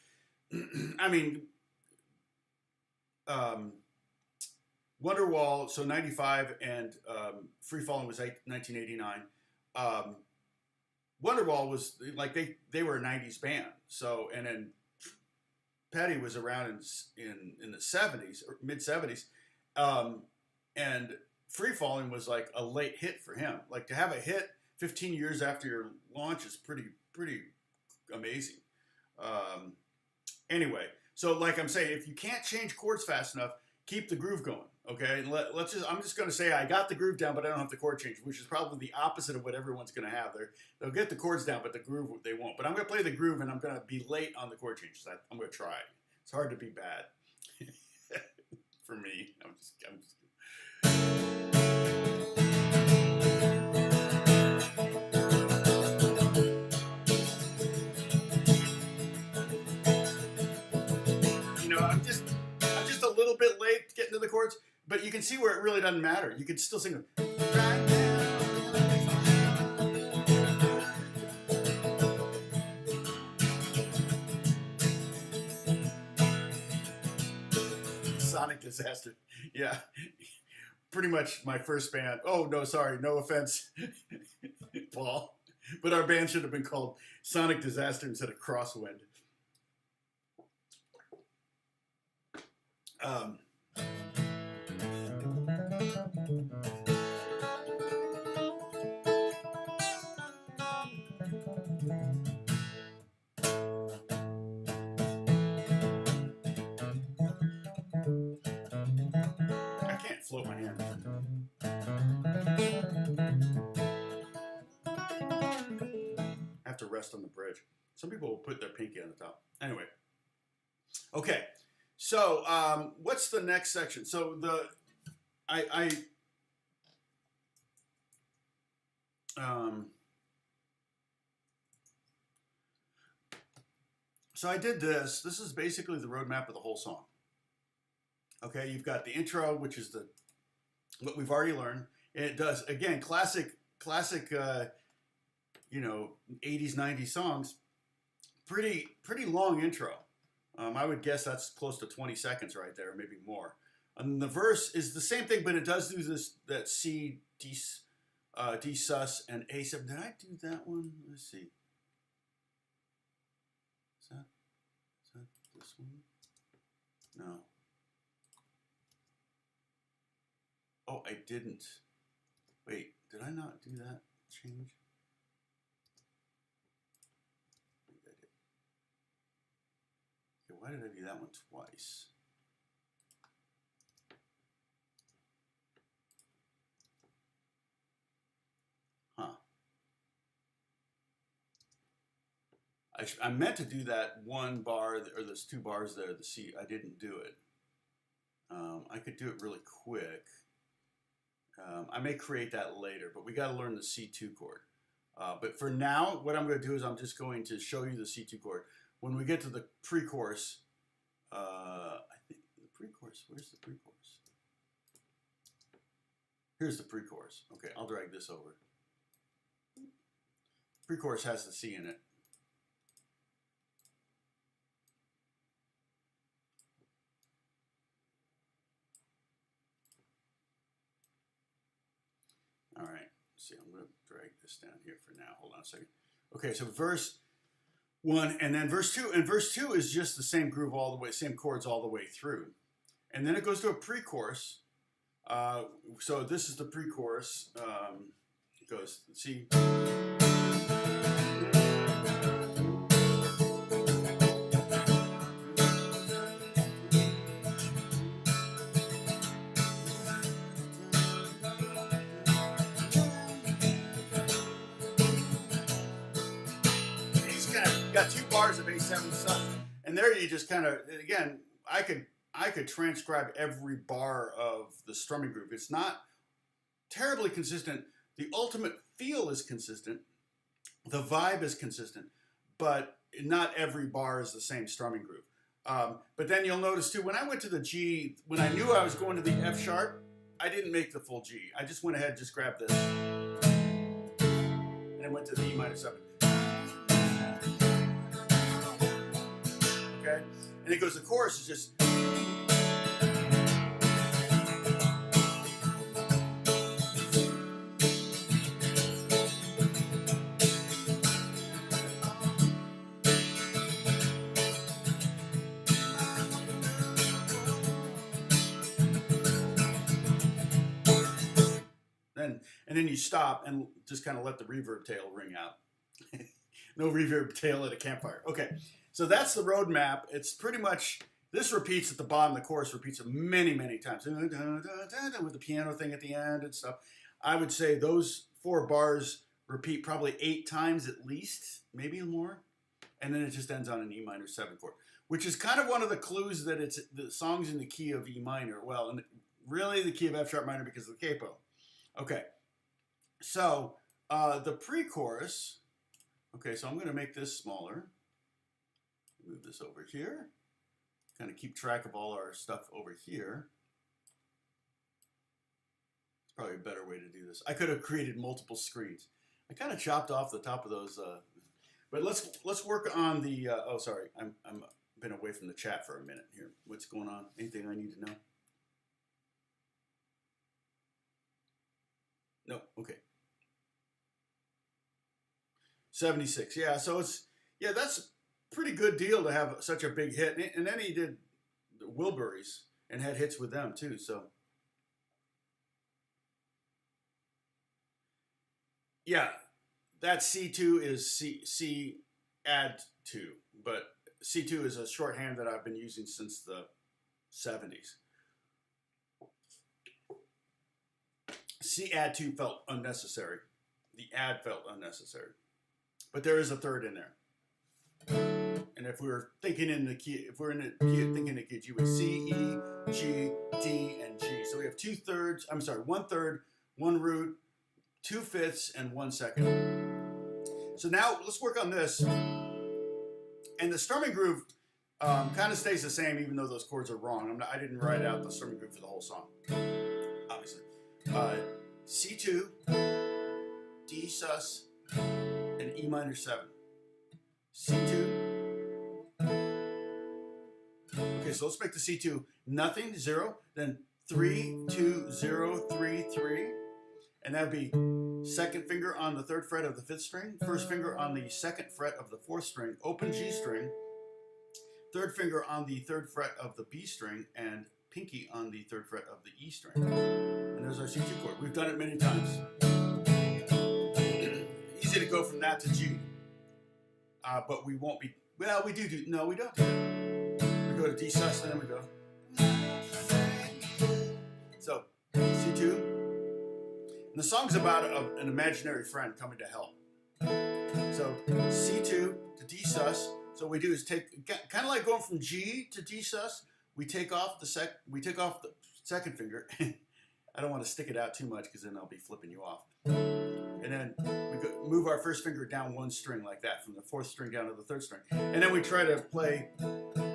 I mean, Wonderwall, so 95, and Free Falling was 1989. Wonderwall was like they were a 90s band. So, and then Patty was around in the 70s or mid 70s, and Free Falling was like a late hit for him. Like to have a hit 15 years after your launch is pretty amazing. Anyway, so like I'm saying, if you can't change chords fast enough, keep the groove going. Okay, I'm just going to say I got the groove down, but I don't have the chord change, which is probably the opposite of what everyone's going to have. They'll get the chords down, but the groove they won't. But I'm going to play the groove, and I'm going to be late on the chord changes. I'm going to try. It's hard to be bad for me. I'm just I'm just a little bit late getting to the chords, but you can see where it really doesn't matter. You could still sing them. Right now. Sonic Disaster. Yeah. Pretty much my first band. Oh, no, sorry. No offense, Paul. But our band should have been called Sonic Disaster instead of Crosswind. I can't float my hand. I have to rest on the bridge. Some people will put their pinky on the top. Anyway. Okay. So, what's the next section? So so I did this. This is basically the roadmap of the whole song. Okay, you've got the intro, which is what we've already learned. And it does, again, classic, 80s, 90s songs. Pretty long intro. I would guess that's close to 20 seconds right there, maybe more. And the verse is the same thing, but it does do that C, D sus, and A7. Did I do that one? Let's see. Is that this one? No. Oh, I didn't. Wait, did I not do that change? Why did I do that one twice? Huh. I meant to do that one bar, or those two bars there, the C. I didn't do it. I could do it really quick. I may create that later, but we got to learn the C2 chord. But for now, what I'm going to do is I'm just going to show you the C2 chord. When we get to the pre-chorus, I think the pre-chorus, where's the pre-chorus? Here's the pre-chorus. Okay, I'll drag this over. Pre-chorus has the C in it. All right, let's see, I'm going to drag this down here for now. Hold on a second. Okay, so verse 1 and then verse 2. And verse 2 is just the same groove all the way, same chords all the way through. And then it goes to a pre-chorus. So this is the pre-chorus. goes C. He's kind of got 2 bars of A7 stuff, and there you just kind of, again, I could transcribe every bar of the strumming group. It's not terribly consistent. The ultimate feel is consistent. The vibe is consistent, but not every bar is the same strumming group. But then you'll notice too, when I went to the G, when I knew I was going to the F sharp, I didn't make the full G. I just went ahead and just grabbed this. And I went to the E minor 7. Okay? And it goes, the chorus is just. And then you stop and just kind of let the reverb tail ring out. No reverb tail at a campfire. Okay, so that's the roadmap. It's pretty much, this repeats at the bottom. The chorus repeats it many, many times. With the piano thing at the end and stuff. I would say those 4 bars repeat probably 8 times at least, maybe more. And then it just ends on an E minor 7 chord, which is kind of one of the clues that it's the song's in the key of E minor. Well, and really the key of F sharp minor because of the capo. Okay. So, the pre-chorus, okay, so I'm going to make this smaller. Move this over here. Kind of keep track of all our stuff over here. It's probably a better way to do this. I could have created multiple screens. I kind of chopped off the top of those, but let's work on the, oh, sorry, I'm been away from the chat for a minute here. What's going on? Anything I need to know? No, okay. 76, yeah, so it's, yeah, that's a pretty good deal to have such a big hit. And then he did the Wilburys and had hits with them too, so. Yeah, that C2 is C add 2, but C2 is a shorthand that I've been using since the 70s. C add 2 felt unnecessary. The add felt unnecessary. But there is a third in there. And if we're thinking in the key, if we're in the key, thinking in the key G with C, E, G, D, and G. So we have 2/3, I'm sorry, 1/3, 1 root, 2/5, and 1 second. So now let's work on this. And the strumming groove kind of stays the same even though those chords are wrong. I didn't write out the strumming groove for the whole song, obviously. C2, D sus, and E minor 7. C2. Okay, so let's make the C2 nothing, 0, then 3, 2, 0, 3, 3. And that would be 2nd finger on the 3rd fret of the 5th string, 1st finger on the 2nd fret of the 4th string, open G string, 3rd finger on the 3rd fret of the B string, and pinky on the 3rd fret of the E string. And there's our C2 chord. We've done it many times. Easy to go from that to G. But we won't be, well, we do, no, we don't do that. We go to D sus, and then we go. So, C2. And the song's about an imaginary friend coming to help. So, C2 to D sus. So what we do is take, kind of like going from G to D sus, we take off the 2nd finger. I don't want to stick it out too much because then I'll be flipping you off. And then we move our 1st finger down 1 string like that, from the 4th string down to the 3rd string. And then we try to play,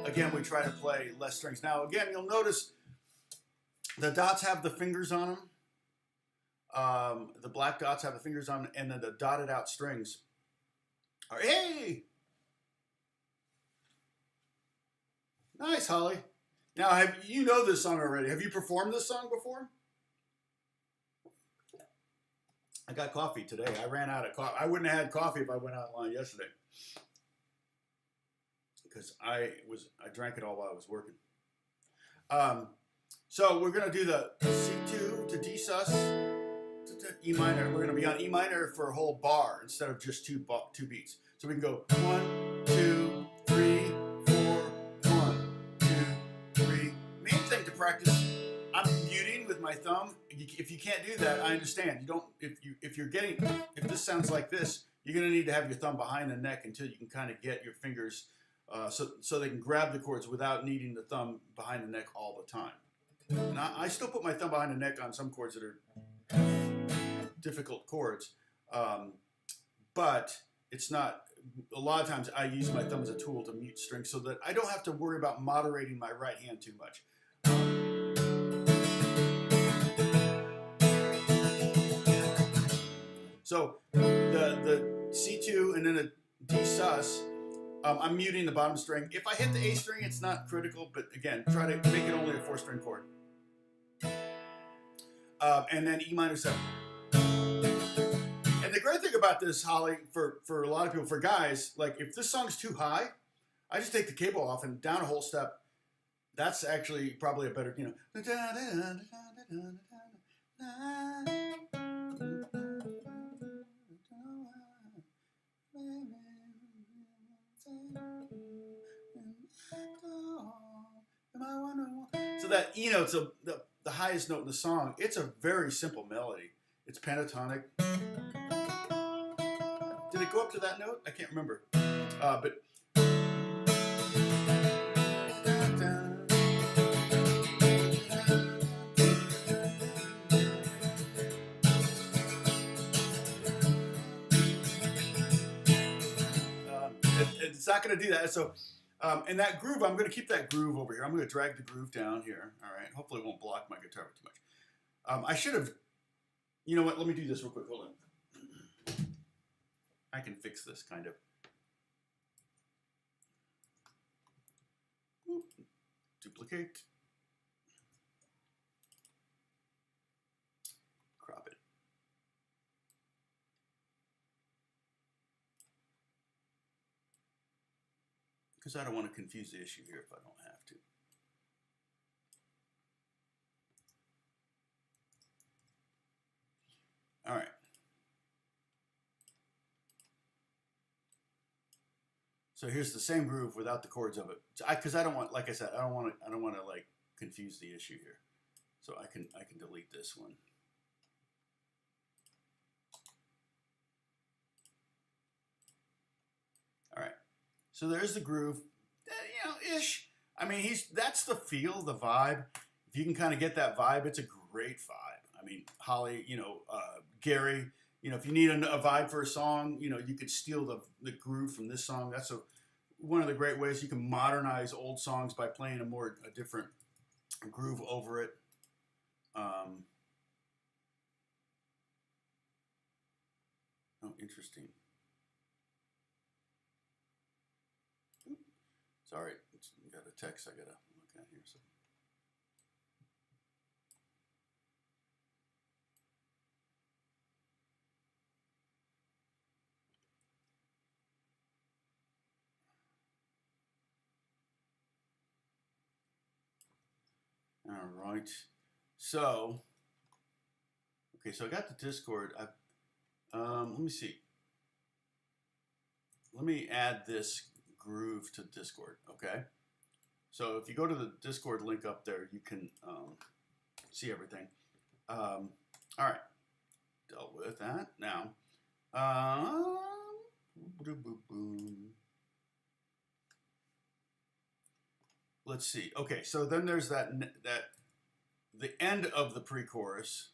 again, we try to play less strings. Now, again, you'll notice the dots have the fingers on them. The black dots have the fingers on them, and then the dotted out strings are, hey! Nice, Holly. Now, you know this song already. Have you performed this song before? I got coffee today. I ran out of coffee. I wouldn't have had coffee if I went online yesterday, because I drank it all while I was working. So we're gonna do the C2 to D sus to E minor. We're going to be on E minor for a whole bar instead of just two beats. So we can go 1, 2, 3, 4, 1, 2, 3. Main thing to practice, I'm muting with my thumb. If you can't do that, I understand. You don't. If this sounds like this, you're going to need to have your thumb behind the neck until you can kind of get your fingers so they can grab the chords without needing the thumb behind the neck all the time. And I still put my thumb behind the neck on some chords that are difficult chords, but it's not. A lot of times I use my thumb as a tool to mute strings so that I don't have to worry about moderating my right hand too much. So the C2 and then a D sus. I'm muting the bottom string. If I hit the A string, it's not critical, but again, try to make it only a 4-string chord. And then E minor 7. And the great thing about this, Holly, for a lot of people, for guys, like if this song's too high, I just take the cable off and down a whole step. That's actually probably a better, you know. So that E note's the highest note in the song. It's a very simple melody. It's pentatonic. Did it go up to that note? I can't remember. But it's not going to do that. So, and that groove, I'm going to keep that groove over here. I'm going to drag the groove down here. All right. Hopefully it won't block my guitar too much. I should have, you know what? Let me do this real quick. Hold on. I can fix this kind of. Oop. Duplicate. Crop it. Because I don't want to confuse the issue here if I don't have to. All right. So here's the same groove without the chords of it. Because I don't want, like I said, I don't want to like confuse the issue here. So I can delete this one. All right. So there's the groove, you know, ish. I mean, that's the feel, the vibe. If you can kind of get that vibe, it's a great vibe. I mean, Holly, you know, Gary, you know, if you need a vibe for a song, you know, you could steal the groove from this song. That's one of the great ways you can modernize old songs by playing a different groove over it. Oh, interesting. Sorry, got a text I gotta look at here. So. All right. So, okay, so I got the Discord. Let me see. Let me add this groove to Discord, okay? So if you go to the Discord link up there, you can see everything. All right, dealt with that. Now, let's see. Okay, so then there's the end of the pre-chorus.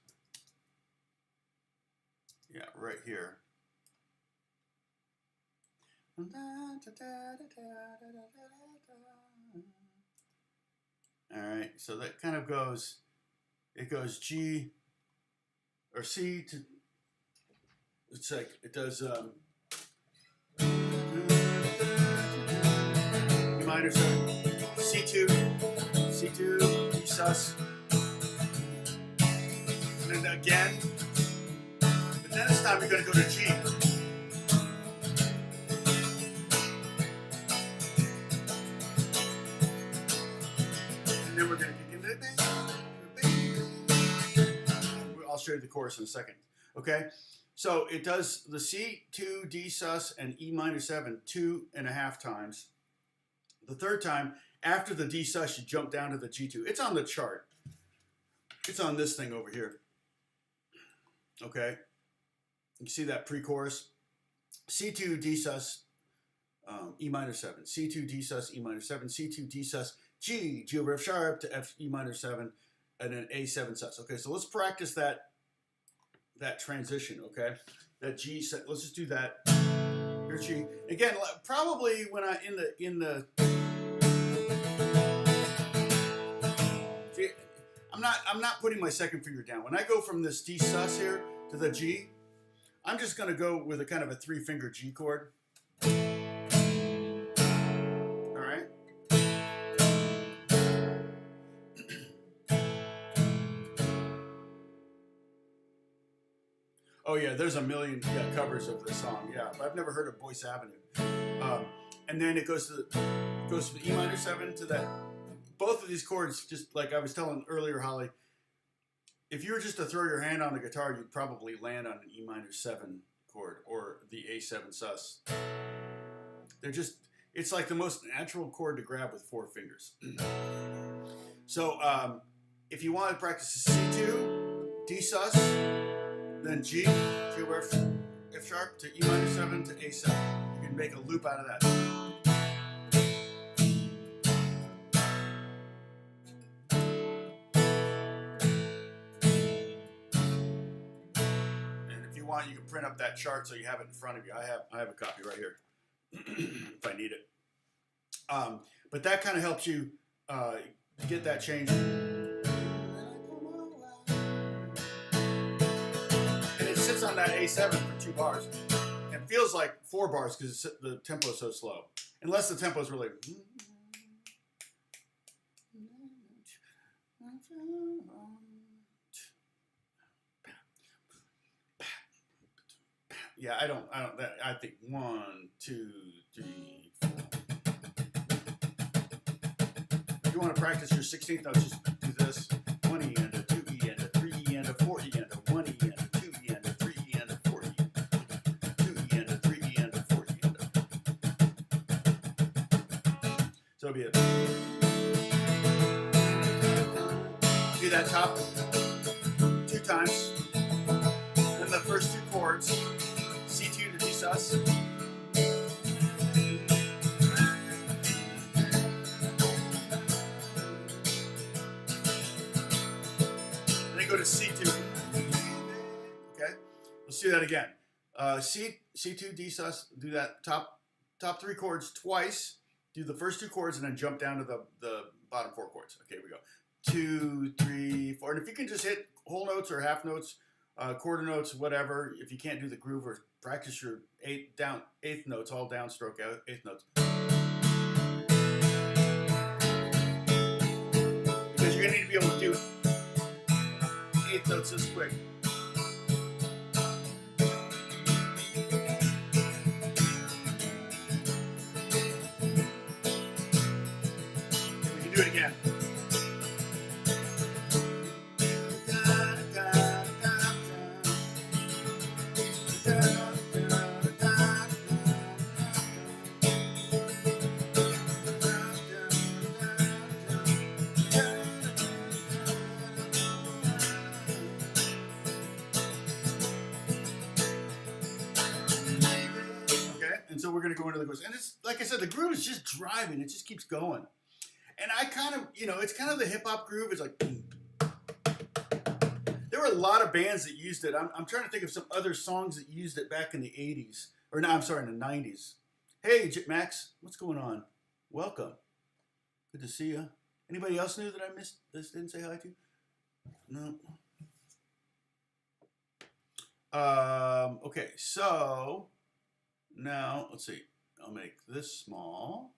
Yeah, right here. All right, so that kind of goes, it goes G or C to, it's like, it does E minor 7, C2, E sus, and then again, but then this time you're going to go to G. And then we're going to kick into it. I'll show you the chorus in a second. Okay, so it does the C2, D sus, and E minor 7 2.5 times. The third time, after the D sus, you jump down to the G2. It's on the chart. It's on this thing over here. Okay, you see that pre-chorus? C2, D sus, E minor 7. C2, D sus, E minor 7. C2, D sus, G over F sharp to F, E minor 7, and then A7 sus. Okay, so let's practice that transition, okay? That G set, let's just do that. Here's G. Again, probably when I in the see, I'm not putting my second finger down. When I go from this D sus here to the G, I'm just gonna go with a kind of a 3-finger G chord. All right. Oh yeah, there's a million covers of this song. Yeah, but I've never heard of Boyce Avenue. And then it goes to E minor 7 to that. Both of these chords, just like I was telling earlier, Holly, if you were just to throw your hand on the guitar, you'd probably land on an E minor 7 chord or the A7 sus. They're just, it's like the most natural chord to grab with 4 fingers. So if you want to practice C2, D sus, then G over F sharp to E minor 7 to A7. You can make a loop out of that. And if you want, you can print up that chart so you have it in front of you. I have a copy right here if I need it. But that kind of helps you get that change. Sits on that A7 for 2 bars. It feels like 4 bars because the tempo is so slow. Unless the tempo is really. Yeah, I don't. I think 1, 2, 3, 4. If you want to practice your 16th notes, just do this: 1 E and a 2 E and a 3 E and a 4 E and a 1 E and a 2 E and a 3 E and a 4 E, 2 E and a 3 E and a 4 E and a. So be it. Do that top 2 times. Then the first 2 chords, C2 to D sus. Go to C2. Okay, let's do that again. C2 D sus. Do that top 3 chords twice. Do the first 2 chords and then jump down to the bottom 4 chords. Okay, we go 2, 3, 4. And if you can just hit whole notes or half notes, quarter notes, whatever. If you can't do the groove, or practice your 8th notes, all downstroke 8th notes. Because you're gonna need to be able to do 8th notes this quick. We can do it again. So we're going to go into the chorus. And it's, like I said, the groove is just driving. It just keeps going. And I kind of, it's kind of the hip-hop groove. It's like, there were a lot of bands that used it. I'm trying to think of some other songs that used it back in the 80s. Or no, I'm sorry, in the 90s. Hey, Max, what's going on? Welcome. Good to see you. Anybody else new that I missed, this didn't say hi to? No. Okay, so now let's see. I'll make this small.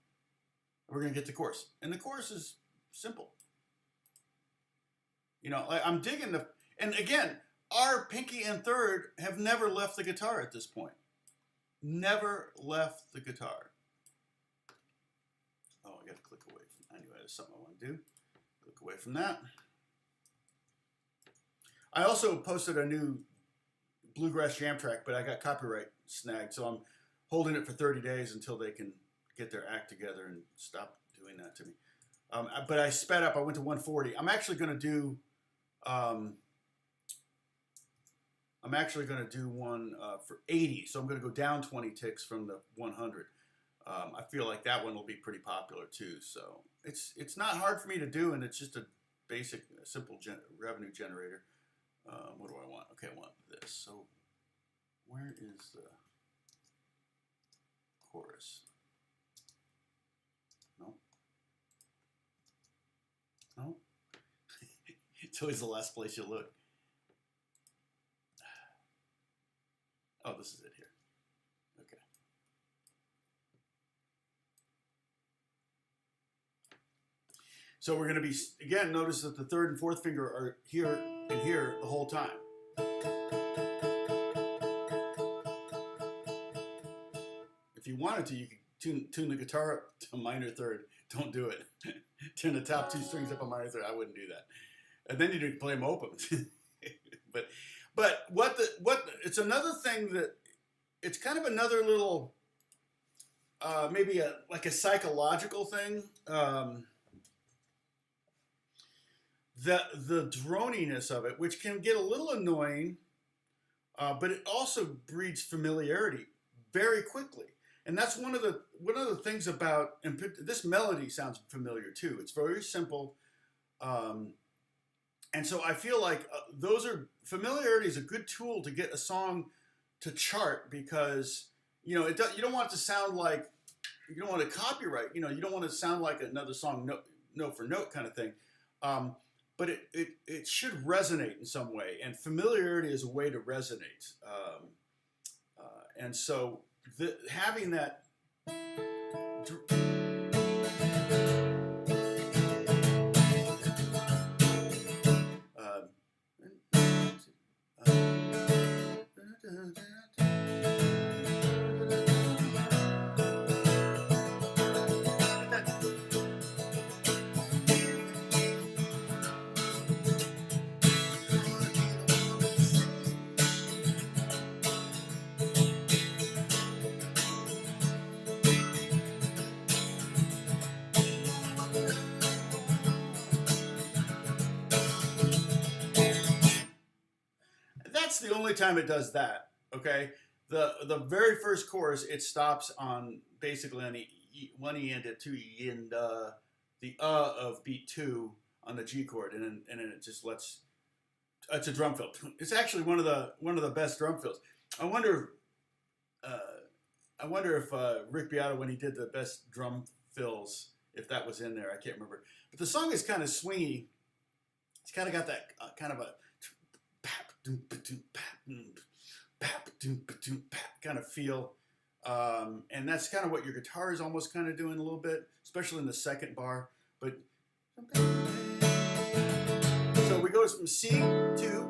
We're gonna get the chorus, and the chorus is simple. I'm digging and again, our pinky and third have never left the guitar at this point. Never left the guitar. Oh, I gotta click away from. Anyway, there's something I want to do. Click away from that. I also posted a new bluegrass jam track, but I got copyright snagged, so I'm holding it for 30 days until they can get their act together and stop doing that to me. But I sped up. I went to 140. I'm actually going to do one for 80. So I'm going to go down 20 ticks from the 100. I feel like that one will be pretty popular too. So it's not hard for me to do, and it's just a basic, simple revenue generator. What do I want? Okay, I want this. So where is the chorus? No. No. It's always the last place you look. Oh, this is it here. Okay. So we're going to be, again, notice that the third and fourth finger are here and here the whole time. If you wanted to, you could tune the guitar up to a minor third. Don't do it. Turn the top two strings up a minor third. I wouldn't do that. And then you play them open. But it's another thing that it's kind of another little maybe like a psychological thing. The droniness of it, which can get a little annoying, but it also breeds familiarity very quickly. And that's one of the things about, and this melody sounds familiar too. It's very simple. And so I feel like familiarity is a good tool to get a song to chart, because you don't want it to sound like, you don't want to copyright, you don't want to sound like another song note for note kind of thing, but it should resonate in some way, and familiarity is a way to resonate, and so having that. That's the only time it does that. Okay, the very first chorus, it stops on basically on the one E and a two E and the of beat 2 on the G chord, and then it just lets. It's a drum fill. It's actually one of the best drum fills. I wonder if Rick Beato, when he did the best drum fills, if that was in there. I can't remember. But the song is kind of swingy. It's kind of got that kind of a kind of feel, and that's kind of what your guitar is almost kind of doing a little bit, especially in the second bar. But so we go from C2.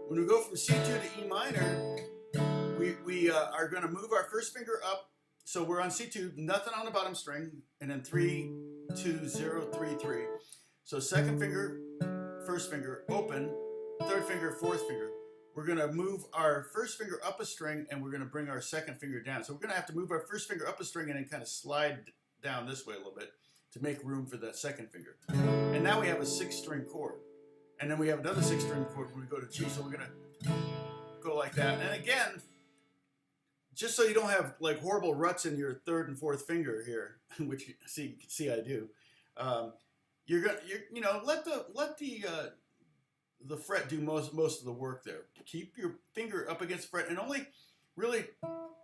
When we go from C2 to E minor, we are going to move our first finger up. So we're on C2, nothing on the bottom string, and then 3, 2, 0, 3, 3. So second finger, first finger, open, third finger, fourth finger. We're going to move our first finger up a string, and we're going to bring our second finger down. So we're going to have to move our first finger up a string and then kind of slide down this way a little bit to make room for that second finger. And now we have a 6-string chord. And then we have another 6-string chord when we go to G. So we're going to go like that. And again, just so you don't have like horrible ruts in your third and fourth finger here, which you can see I do, let the fret do most of the work there. Keep your finger up against the fret, and only really,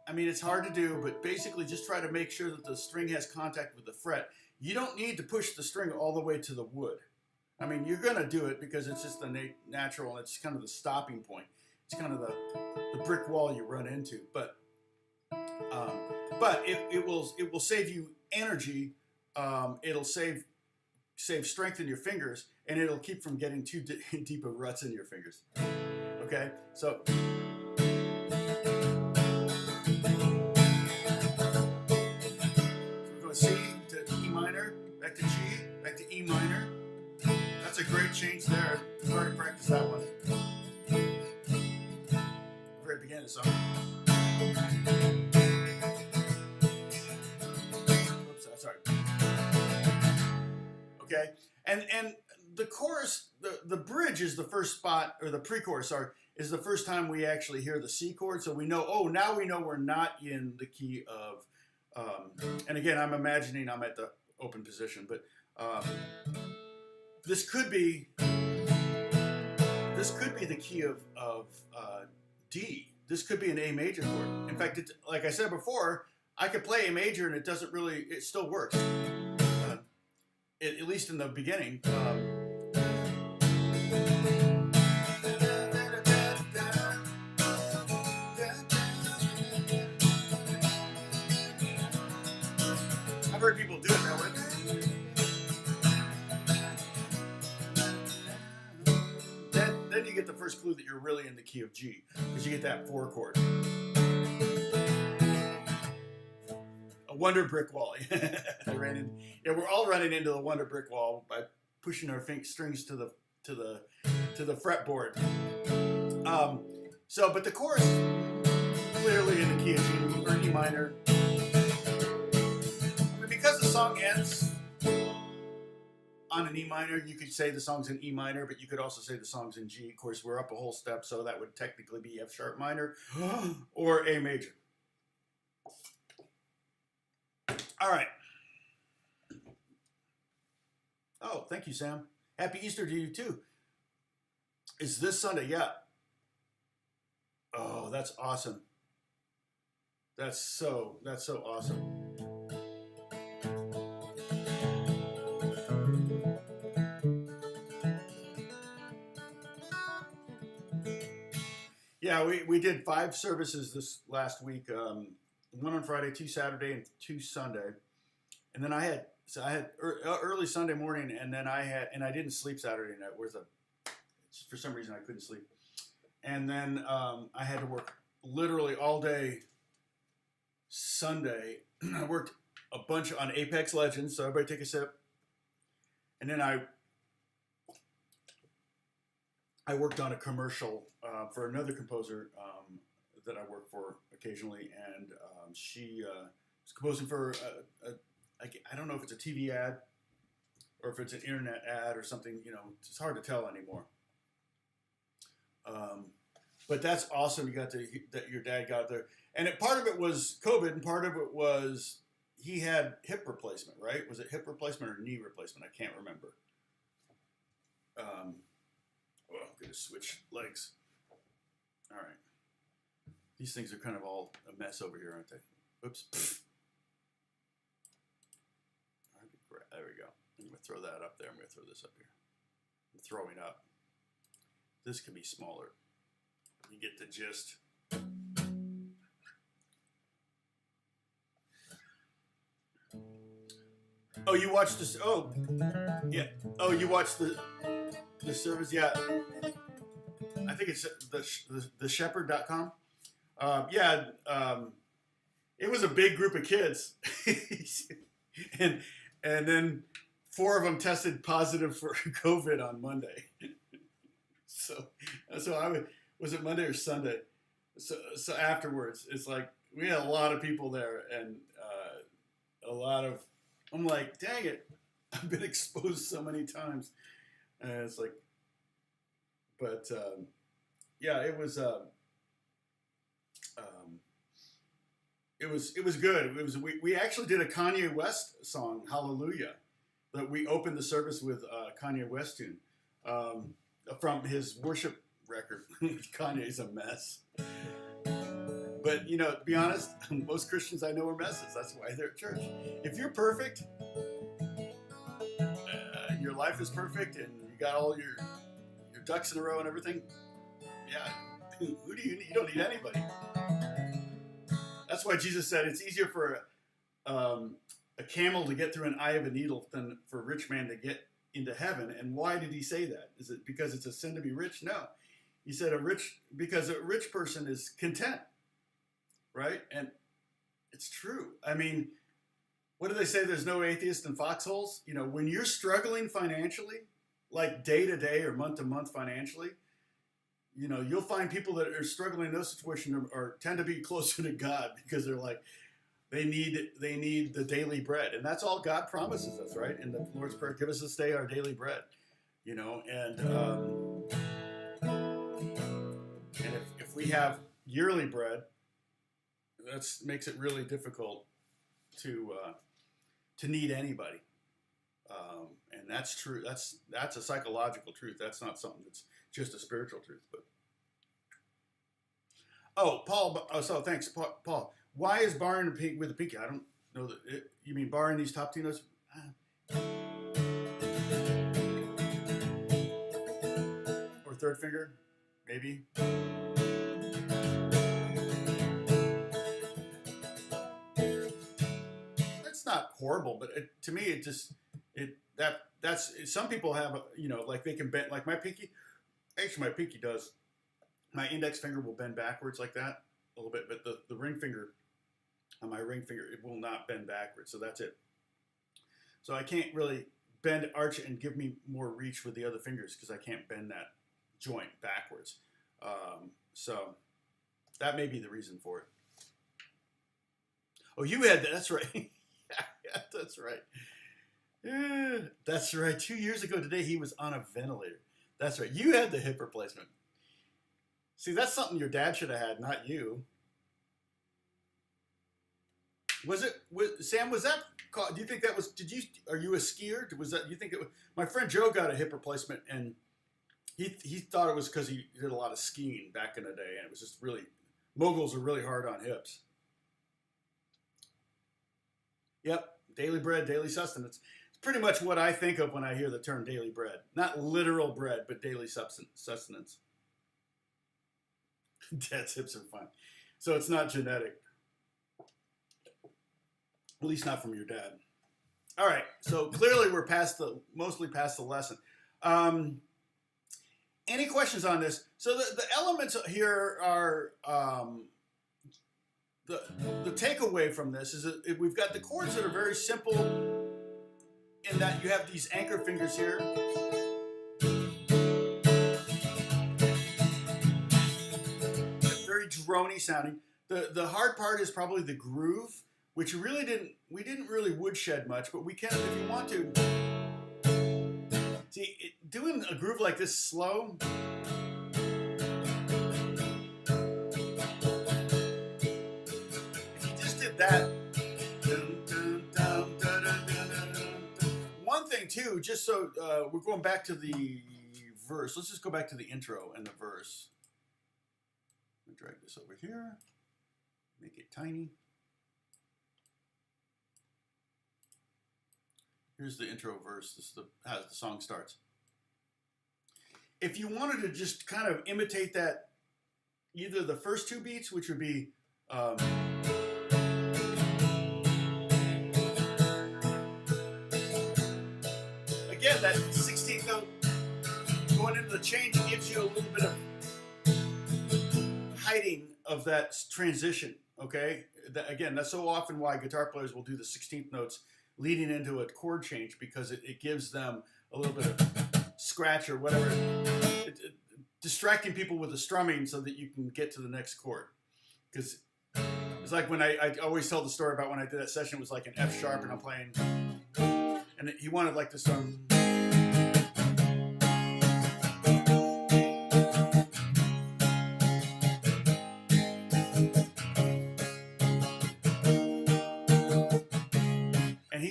I mean, it's hard to do, but basically just try to make sure that the string has contact with the fret. You don't need to push the string all the way to the wood. I mean, you're going to do it because it's just the natural, and it's kind of the stopping point. It's kind of the brick wall you run into. But it will save you energy. It'll save strength in your fingers, and it'll keep from getting too deep of ruts in your fingers. Okay, so. We're going C to E minor, back to G, back to E minor. That's a great change there. I've already practiced that one. Very this song. Oops, sorry. Okay, and the chorus, the bridge is the first spot, or the pre-chorus, sorry, is the first time we actually hear the C chord. So we know, oh, now we know we're not in the key of, and again, I'm imagining I'm at the open position, but this could be the key of D. This could be an A major chord. In fact, it's, like I said before, I could play A major and it doesn't really, it still works. At least in the beginning. I've heard people do it that way. Then you get the first clue that you're really in the key of G, because you get that 4 chord. A wonder brick wall. We're all running into the wonder brick wall by pushing our strings to the fretboard. But the chorus clearly in the key of G or E minor. I mean, because the song ends on an E minor, you could say the song's in E minor, but you could also say the song's in G. Of course, we're up a whole step, so that would technically be F sharp minor or A major. All right. Oh, thank you, Sam. Happy Easter to you too. Is this Sunday? Yeah. Oh, that's awesome. That's so awesome. Yeah, we did 5 services this last week. 1 on Friday, 2 Saturday, and 2 Sunday. And then I had early Sunday morning, and then I didn't sleep Saturday night. For some reason I couldn't sleep. And then I had to work literally all day Sunday. I worked a bunch on Apex Legends, so everybody take a sip. And then I worked on a commercial for another composer that I work for occasionally, and she was composing for I don't know if it's a TV ad or if it's an internet ad or something. You know, it's hard to tell anymore. But that's awesome. You got that your dad got there, and part of it was COVID, and part of it was he had hip replacement. Right? Was it hip replacement or knee replacement? I can't remember. I'm gonna switch legs. All right. These things are kind of all a mess over here, aren't they? Oops. There we go. I'm going to throw that up there. I'm going to throw this up here. I'm throwing up. This can be smaller. You get the gist. Oh, you watched this? Oh, yeah. Oh, you watched the service? Yeah. I think it's theshepherd.com. It was a big group of kids, and then 4 of them tested positive for COVID on Monday. so was it Monday or Sunday? So afterwards, it's like we had a lot of people there, and I'm like, dang it, I've been exposed so many times, and it's like, but yeah, it was. It was good. We actually did a Kanye West song, Hallelujah, that we opened the service with a Kanye West tune from his worship record. Kanye's a mess. But, you know, to be honest, most Christians I know are messes. That's why they're at church. If you're perfect, your life is perfect, and you got all your ducks in a row and everything, yeah, who do you need? You don't need anybody. That's why Jesus said it's easier for a camel to get through an eye of a needle than for a rich man to get into heaven. And why did he say that? Is it because it's a sin to be rich? No. He said because a rich person is content, right? And it's true. I mean, what do they say? There's no atheist in foxholes. You know, when you're struggling financially, like day to day or month to month financially, You know, you'll find people that are struggling in those situations or tend to be closer to God because they're like, they need the daily bread, and that's all God promises us, right? In the Lord's Prayer, give us this day our daily bread. You know, and if we have yearly bread, that makes it really difficult to need anybody, and that's true. That's a psychological truth. That's not something that's just a spiritual truth. But Paul. So thanks, Paul. Why is barring with the pinky? I don't know that. You mean barring these top two notes? Or third finger, maybe. It's not horrible, but to me, that's some people have, you know, like they can bend, like my pinky. Actually, my pinky does. My index finger will bend backwards like that a little bit, but the ring finger, on my ring finger, it will not bend backwards. So that's it. So I can't really bend, arch, and give me more reach with the other fingers because I can't bend that joint backwards. So that may be the reason for it. Oh, you had that. That's right. Yeah, that's right. Yeah, that's right. 2 years ago today, he was on a ventilator. That's right. You had the hip replacement. See, that's something your dad should have had, not you. Sam, was that, do you think that was, are you a skier? Was that, you think it was, my friend Joe got a hip replacement and he thought it was because he did a lot of skiing back in the day and it was just really, moguls are really hard on hips. Yep, daily bread, daily sustenance. It's pretty much what I think of when I hear the term daily bread. Not literal bread, but daily sustenance. Dad's hips are fine. So it's not genetic. At least not from your dad. All right, so clearly we're mostly past the lesson. Any questions on this? So the elements here are, the takeaway from this is that we've got the chords that are very simple in that you have these anchor fingers here. Very drony sounding. The hard part is probably the groove, which we didn't really woodshed much, but we can if you want to. See, doing a groove like this slow. If you just did that. One thing too, just so we're going back to the verse. Let's just go back to the intro and the verse. Let me drag this over here. Make it tiny. Here's the intro verse. This is how the song starts. If you wanted to just kind of imitate that, either the first two beats, which would be again, that 16th note going into the change gives you a little bit of hiding of that transition. Okay, again, that's so often why guitar players will do the 16th notes leading into a chord change, because it gives them a little bit of scratch or whatever, distracting people with the strumming so that you can get to the next chord. Because it's like when I always tell the story about when I did that session, it was like an F sharp and I'm playing, and he wanted like this song.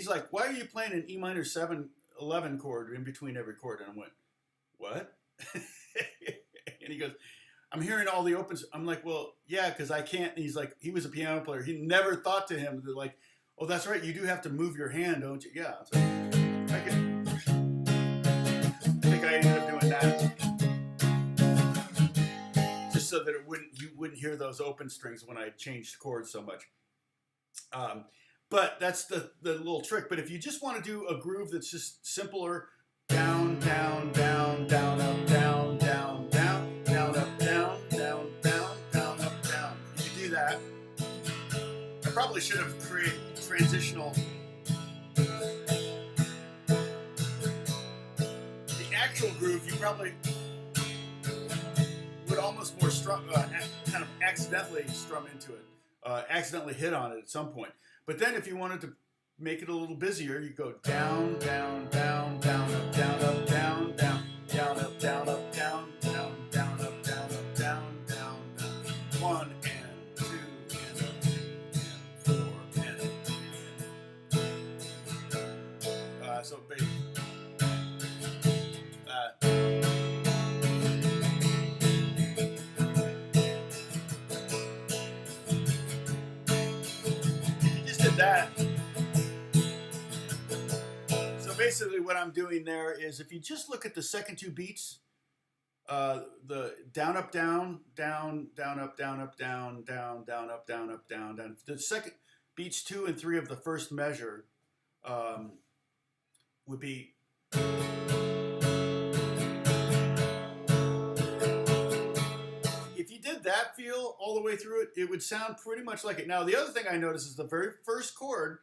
Like, why are you playing an E minor 7/11 chord in between every chord? And I went, what? And he goes, I'm hearing all the opens. I'm like, well, yeah, because I can't. And he's like, he was a piano player. He never thought to him that, like, oh, that's right, you do have to move your hand, don't you? Yeah. So I think I ended up doing that just so that you wouldn't hear those open strings when I changed chords so much. But that's the little trick. But if you just want to do a groove that's just simpler, down, down, down, down, up, down, down, down, down, up, down, down, down, down, up, down. You can do that. I probably should have created transitional. The actual groove you probably would almost more kind of accidentally strum into it, accidentally hit on it at some point. But then if you wanted to make it a little busier, you go down, down, down, down, up, down, up, down, down, down, up, down, up, down, down, down, up, down, up, down, down, down. 1 and 2 and 4 and so baby. You just did that. So basically what I'm doing there is if you just look at the second two beats, the down, up, down, down, down, up, down, up, down, down, down, up, down, up, down, down. The second beats 2 and 3 of the first measure would be if you did that feel all the way through it, it would sound pretty much like it. Now, the other thing I noticed is the very first chord,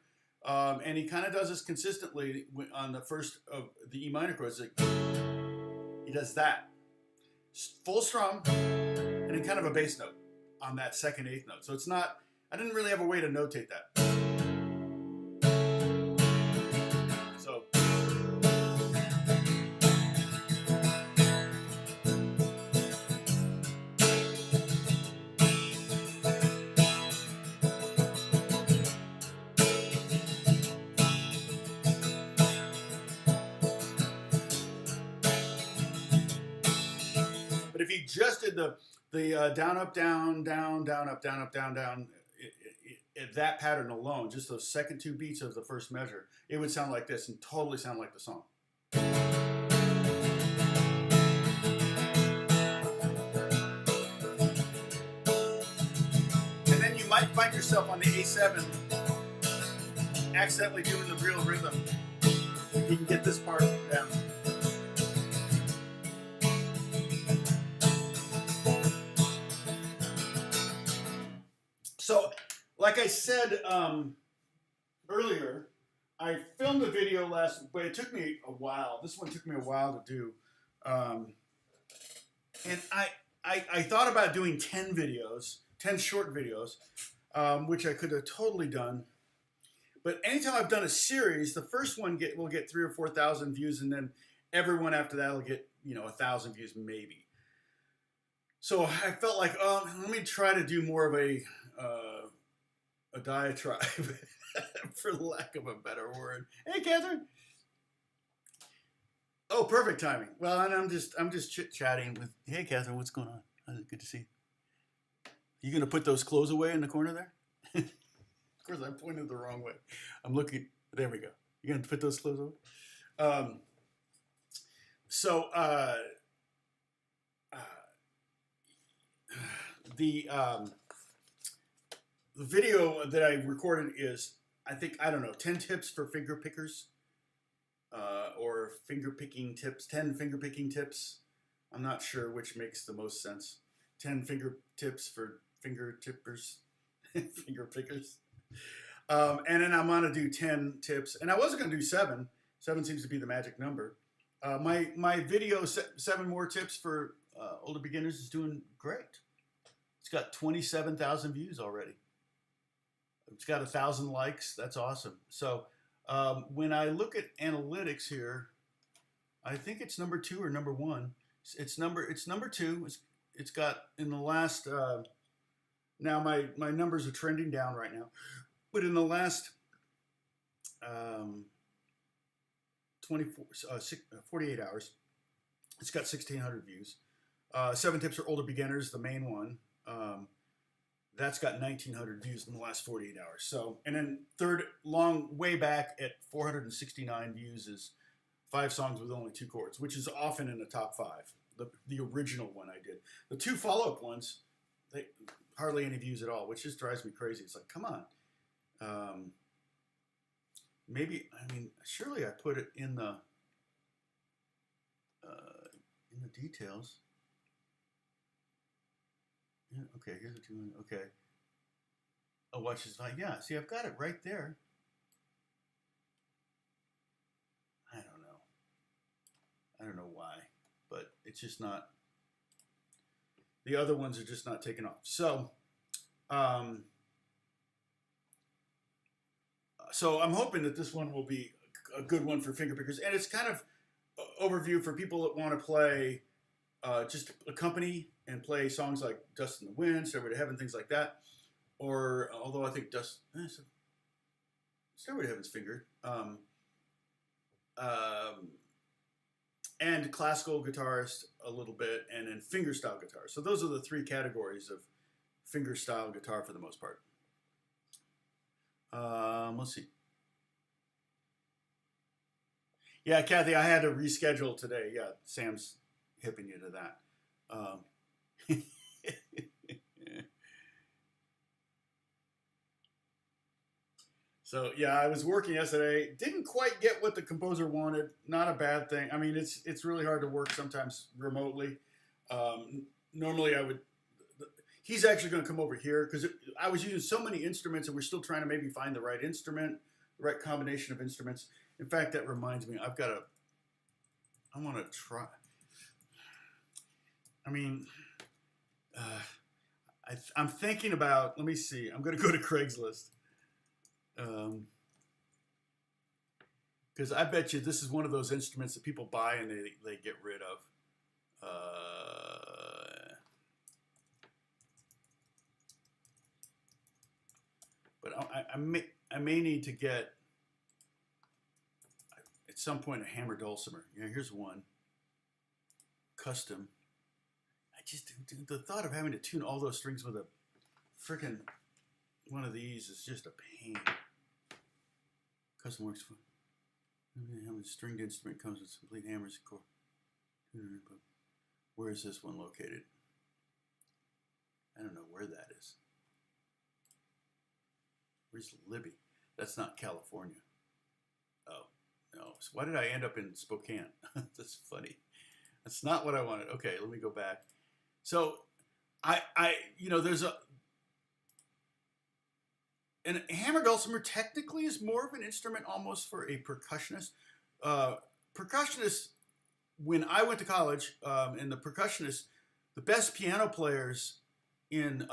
and he kind of does this consistently on the first of the E minor chords. He does that. Full strum, and then kind of a bass note on that second eighth note. So it's not, I didn't really have a way to notate that. So. But if you just did the down, up, down, down, down, up, down, down, that pattern alone, just those second two beats of the first measure, it would sound like this and totally sound like the song. And then you might find yourself on the A7 accidentally doing the real rhythm. You can get this part down. So, like I said earlier, I filmed a video but it took me a while. This one took me a while to do. And I thought about doing 10 videos, 10 short videos, which I could have totally done. But anytime I've done a series, the first one will get 3,000 or 4,000 views, and then everyone after that will get 1,000 views maybe. So I felt like, let me try to do more of a diatribe, for lack of a better word. Hey, Catherine. Oh, perfect timing. Well, and I'm just chit-chatting with. Hey, Catherine, what's going on? Good to see you. You gonna put those clothes away in the corner there? Of course, I pointed the wrong way. I'm looking. There we go. You gonna put those clothes away? The video that I recorded is, I don't know, 10 tips for finger pickers, or finger picking tips, 10 finger picking tips. I'm not sure which makes the most sense. 10 finger tips for finger tippers, finger pickers. And then I'm gonna do 10 tips, and I wasn't gonna do 7. 7 seems to be the magic number. My video, 7 more tips for older beginners, is doing great. It's got 27,000 views already. It's got 1,000 likes. That's awesome. So when I look at analytics here, I think it's number 2 or number 1. It's number 2. It's got in the last. Now my numbers are trending down right now, but in the last 48 hours, it's got 1,600 views. 7 tips for older beginners, the main one. That's got 1,900 views in the last 48 hours. So, and then third, way back at 469 views is 5 songs with only 2 chords, which is often in the top 5. The original one I did. The 2 follow-up ones, they hardly any views at all, which just drives me crazy. It's like, come on. Surely I put it in the details. Yeah, okay, here's the 2. Okay. Oh, watch this. Yeah, see, I've got it right there. I don't know why, but it's just not. The other ones are just not taking off. So, um, so I'm hoping that this one will be a good one for fingerpickers, and it's kind of overview for people that want to play just accompany and play songs like Dust in the Wind, Stairway to Heaven, things like that. Or although I think Stairway to Heaven's fingered. And classical guitarist a little bit, and then fingerstyle guitar. So those are the three categories of fingerstyle guitar for the most part. Let's see. Yeah, Kathy, I had to reschedule today. Yeah, Sam's hipping you to that. So yeah, I was working yesterday. Didn't quite get what the composer wanted. Not a bad thing. I mean, it's really hard to work sometimes remotely. Normally, I would. He's actually going to come over here because I was using so many instruments, and we're still trying to maybe find the right instrument, the right combination of instruments. In fact, that reminds me, I want to try. I mean, I'm thinking about. Let me see. I'm going to go to Craigslist. Because I bet you this is one of those instruments that people buy and they get rid of. But I may need to get at some point a hammer dulcimer. Yeah, here's one. Custom. I just the thought of having to tune all those strings with a frickin' one of these is just a pain. Custom works for a stringed instrument comes with complete hammers and chord. Where is this one located? I don't know where that is. Where's Libby? That's not California. Oh, no. So why did I end up in Spokane? That's funny. That's not what I wanted. Okay, let me go back. So there's and a hammer dulcimer technically is more of an instrument almost for a percussionist. Percussionists, when I went to college, and the percussionists, the best piano players in,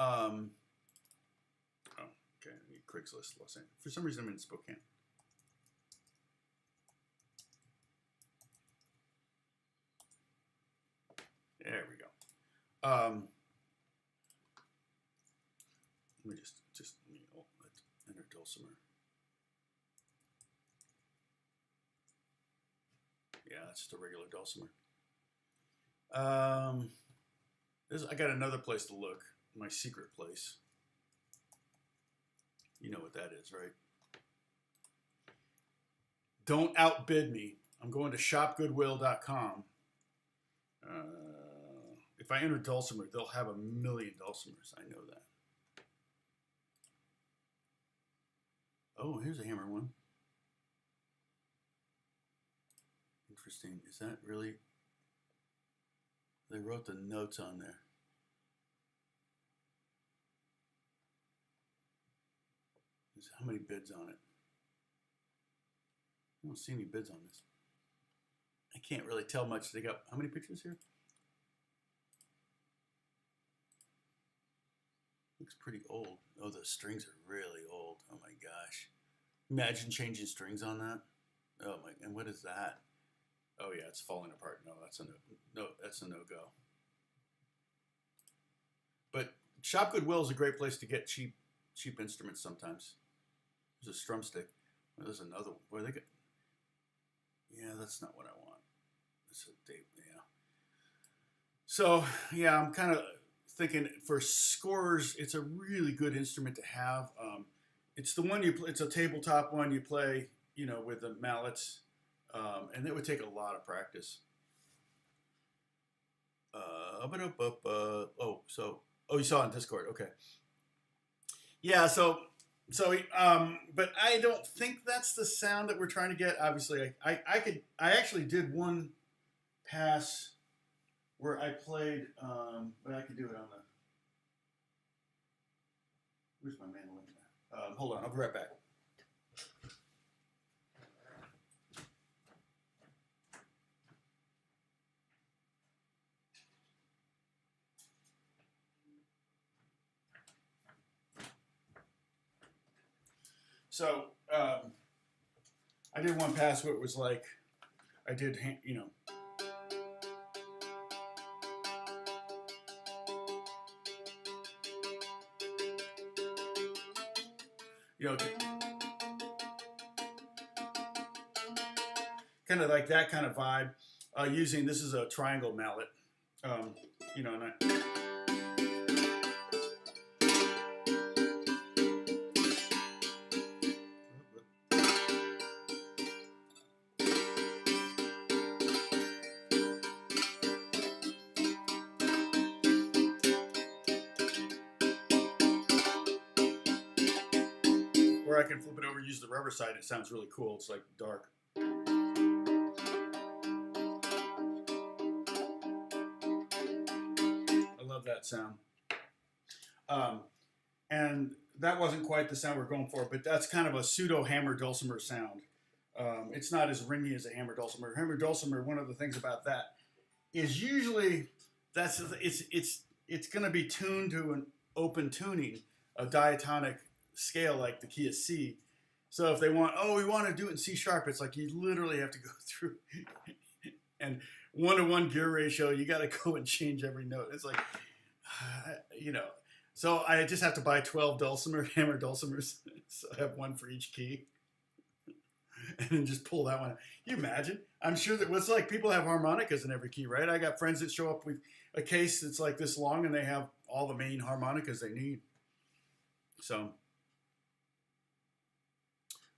Craigslist, Los Angeles. For some reason, I'm in Spokane. There we go. Let me just enter dulcimer. Yeah, that's just a regular dulcimer. I got another place to look. My secret place. You know what that is, right? Don't outbid me. I'm going to shopgoodwill.com. If I enter dulcimer, they'll have 1 million dulcimers. I know that. Oh, here's a hammer one. Interesting. Is that really? They wrote the notes on there. How many bids on it? I don't see any bids on this. I can't really tell much. They got how many pictures here? Looks pretty old. Oh, the strings are really old. Oh my gosh. Imagine changing strings on that. Oh my, and what is that? Oh yeah, it's falling apart. No, that's a no-go. But Shop Goodwill is a great place to get cheap instruments sometimes. There's a strum stick. Well, there's another one. Where they get? Yeah, that's not what I want. That's a tape. Yeah. So yeah, I'm kind of thinking for scorers, it's a really good instrument to have. It's the one you play. It's a tabletop one you play, with the mallets, and it would take a lot of practice. You saw it on Discord. Okay. Yeah. But I don't think that's the sound that we're trying to get. Obviously, I actually did one pass where I played, but I could do it on the. Where's my mandolin? Hold on, I'll be right back. So I did one pass where it was like I did, you know. You know, kind of like that kind of vibe. Using, this is a triangle mallet, you know, and or I can flip it over, use the rubber side. It sounds really cool. It's like dark. That sound, and that wasn't quite the sound we're going for, but that's kind of a pseudo hammer dulcimer sound. It's not as ringy as a hammer dulcimer. Hammer dulcimer, one of the things about that is usually it's going to be tuned to an open tuning, a diatonic scale like the key of C. So if they want, oh, we want to do it in C sharp, it's like you literally have to go through and 1-to-1 gear ratio. You got to go and change every note. It's like, you know, so I just have to buy 12 hammer dulcimers. So I have one for each key, and then just pull that one. Can you imagine? I'm sure that what's like people have harmonicas in every key, right? I got friends that show up with a case that's like this long, and they have all the main harmonicas they need. So,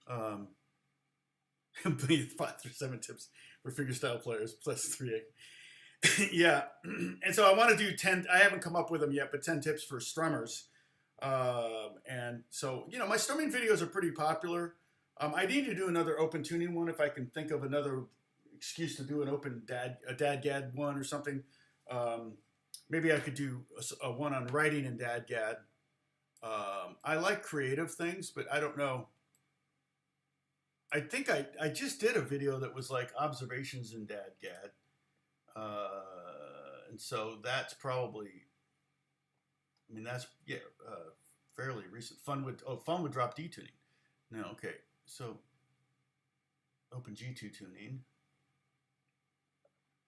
5 through 7 tips for fingerstyle players plus 3. Yeah, and so I want to do 10. I haven't come up with them yet, but 10 tips for strummers. And so, you know, my strumming videos are pretty popular. I need to do another open tuning one if I can think of another excuse to do an open dadgad one or something. Maybe I could do a one on writing in dadgad. I like creative things, but I don't know. I think I just did a video that was like observations in dadgad. And so that's probably, I mean, that's, yeah, fairly recent. Fun would drop D tuning. No, okay. So open G2 tuning.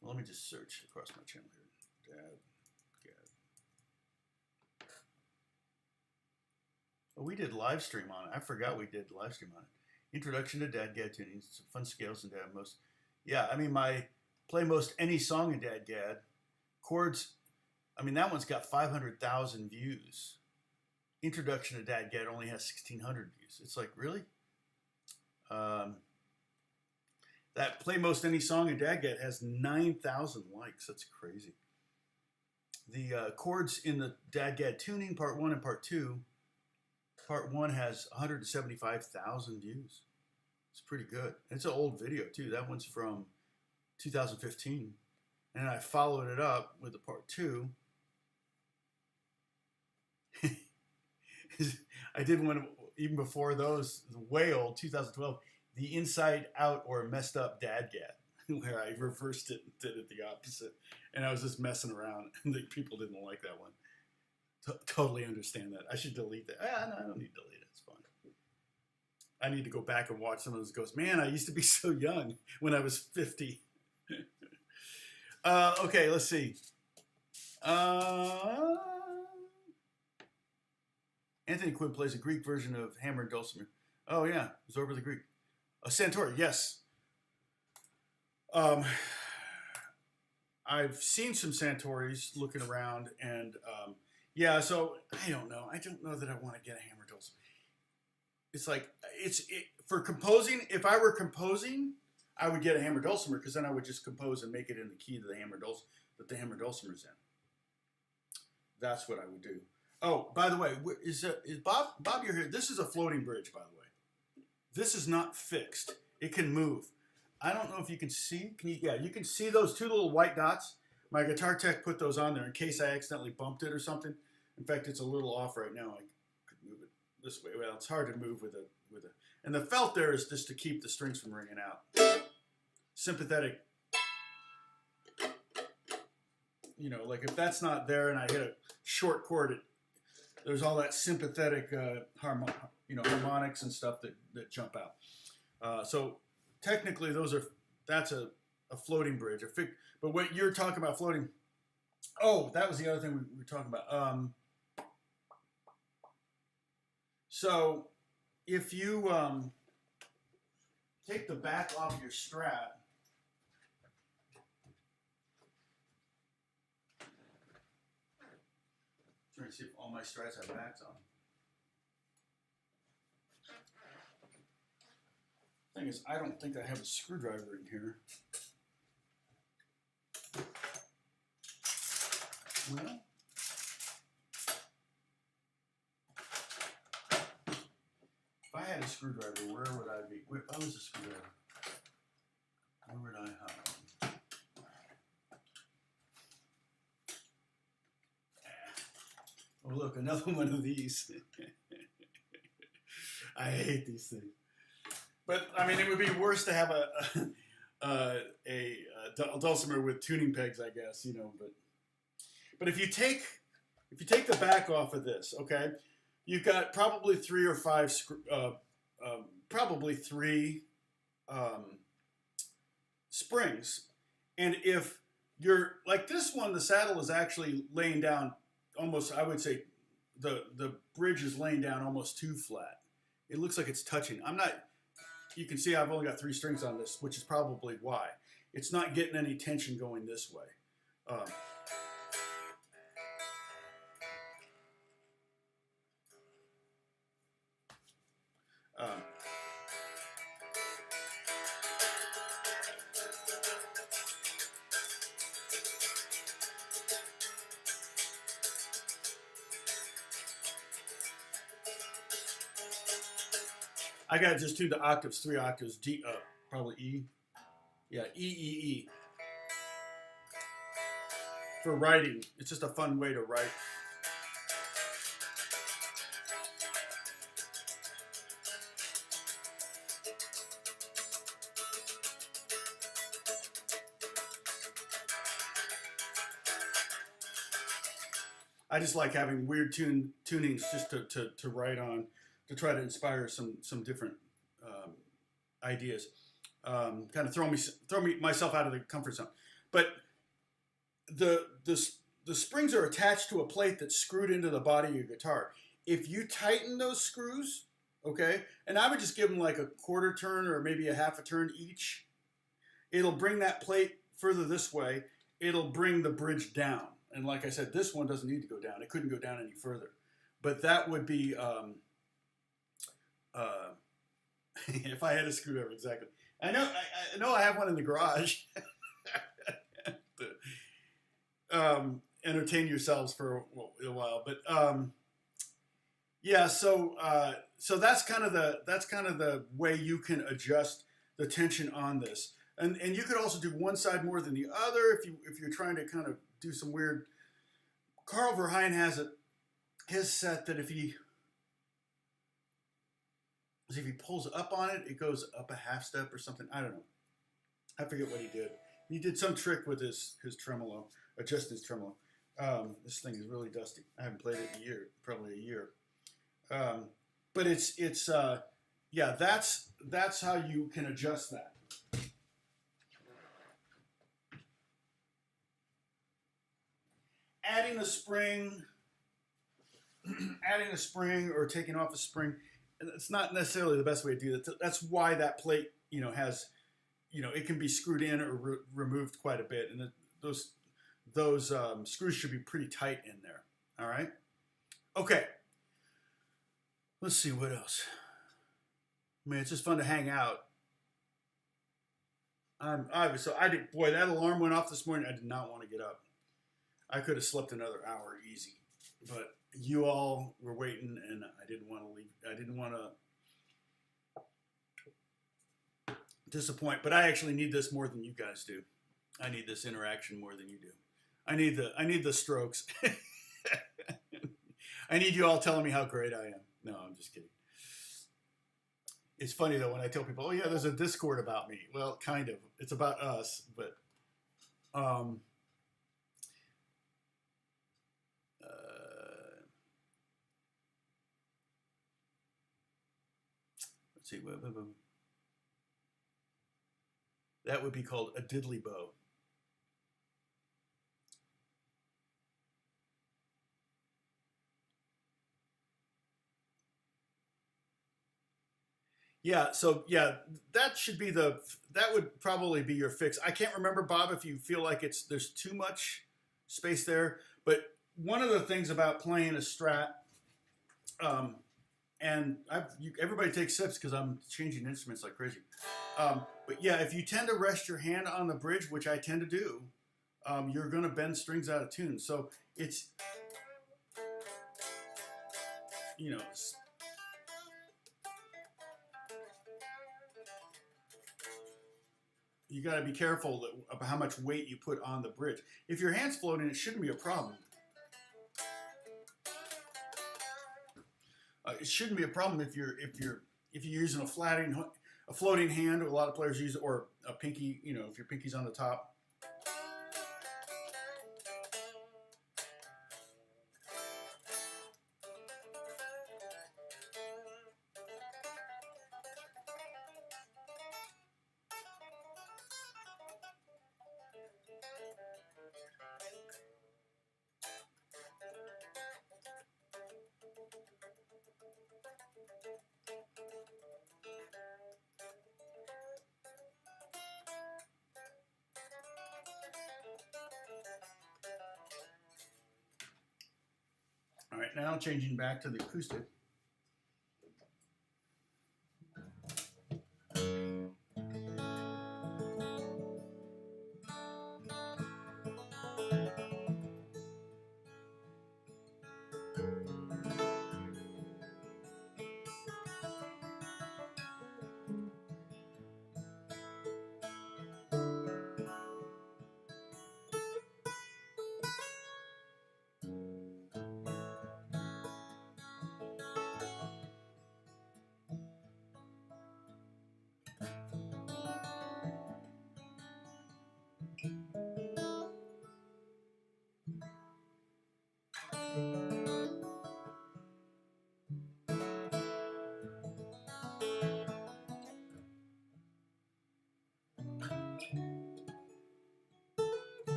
Well, let me just search across my channel here. Dadgad. Oh, we did live stream on it. I forgot we did live stream on it. Introduction to dadgad tuning. Some fun scales in dad most. Yeah, I mean, play most any song in dadgad. Chords, I mean, that one's got 500,000 views. Introduction to dadgad only has 1,600 views. It's like, really? That play most any song in dadgad has 9,000 likes. That's crazy. The chords in the dadgad tuning, part 1 and part 2. Part 1 has 175,000 views. It's pretty good. It's an old video too. That one's from 2015. And I followed it up with the part 2. I did one even before those, way old, 2012, the inside out or messed up dadgad, where I reversed it and did it the opposite. And I was just messing around, and the people didn't like that one. Totally understand that. I should delete that. No, I don't need to delete it. It's fine. I need to go back and watch some of those. Goes, man, I used to be so young when I was 50. Okay, let's see. Anthony Quinn plays a Greek version of hammer and dulcimer. Oh yeah, Zorba the Greek. Santori, yes. I've seen some Santoris looking around, and yeah, so I don't know. I don't know that I want to get a hammer dulcimer. It's like for composing. If I were composing, I would get a hammer dulcimer because then I would just compose and make it in the key that the hammer dulcimer's in. That's what I would do. Oh, by the way, is Bob? You're here. This is a floating bridge, by the way. This is not fixed. It can move. I don't know if you can see. Yeah, you can see those 2 little white dots. My guitar tech put those on there in case I accidentally bumped it or something. In fact, it's a little off right now. I could move it this way. Well, it's hard to move with a. And the felt there is just to keep the strings from ringing out. Sympathetic. You know, like if that's not there and I hit a short chord, there's all that sympathetic harmonics and stuff that jump out. So technically, that's a floating bridge. But what you're talking about floating, oh, that was the other thing we were talking about. So if you take the back off your Strat, trying to see if all my Strats have backs on. Thing is, I don't think I have a screwdriver in here. Well, if I had a screwdriver, where would I be? If I was a screwdriver, where would I have? Oh, look, another one of these. I hate these things. But I mean, it would be worse to have a dulcimer with tuning pegs, I guess, you know. But if you take the back off of this, okay, you've got probably three springs, and if you're like this one, the saddle is actually laying down almost. I would say the bridge is laying down almost too flat. It looks like it's touching. I'm not. You can see I've only got 3 strings on this, which is probably why. It's not getting any tension going this way. I got to just do the octaves, 3 octaves, D, probably E. Yeah, E, E, E. For writing, it's just a fun way to write. I just like having weird tunings just to write on, to try to inspire some different ideas. Kind of throw myself out of the comfort zone. But the springs are attached to a plate that's screwed into the body of your guitar. If you tighten those screws, okay, and I would just give them like a quarter turn or maybe a half a turn each, it'll bring that plate further this way. It'll bring the bridge down. And like I said, this one doesn't need to go down. It couldn't go down any further. But that would be, if I had a screwdriver, exactly. I know I have one in the garage. Entertain yourselves for a while. But yeah, so that's kind of the way you can adjust the tension on this. And you could also do one side more than the other if you're trying to kind of do some weird. Carl Verheyen has his set that if he pulls up on it, it goes up a half step or something. I don't know. I forget what he did. He did some trick with his tremolo, adjust his tremolo. This thing is really dusty. I haven't played it in a year, probably a year. But it's yeah, that's how you can adjust that. Adding a spring or taking off a spring, it's not necessarily the best way to do that. That's why that plate, has, it can be screwed in or removed quite a bit, and those screws should be pretty tight in there. All right. Okay. Let's see what else. I mean, it's just fun to hang out. Boy, that alarm went off this morning. I did not want to get up. I could have slept another hour easy, but you all were waiting, and I didn't want to leave. I didn't want to disappoint, but I actually need this more than you guys do. I need this interaction more than you do. I need the strokes. I need you all telling me how great I am. No, I'm just kidding. It's funny though when I tell people, "Oh yeah, there's a Discord about me." Well, kind of. It's about us, but Let's see, that would be called a diddly bow. Yeah, so yeah, that would probably be your fix. I can't remember, Bob, if you feel like there's too much space there, but one of the things about playing a Strat, and everybody takes sips because I'm changing instruments like crazy. But yeah, if you tend to rest your hand on the bridge, which I tend to do, you're going to bend strings out of tune. So it's, you know, you got to be careful about how much weight you put on the bridge. If your hand's floating, it shouldn't be a problem. It shouldn't be a problem if you're using a floating hand. A lot of players use, or a pinky. You know, if your pinky's on the top. All right, now changing back to the acoustic.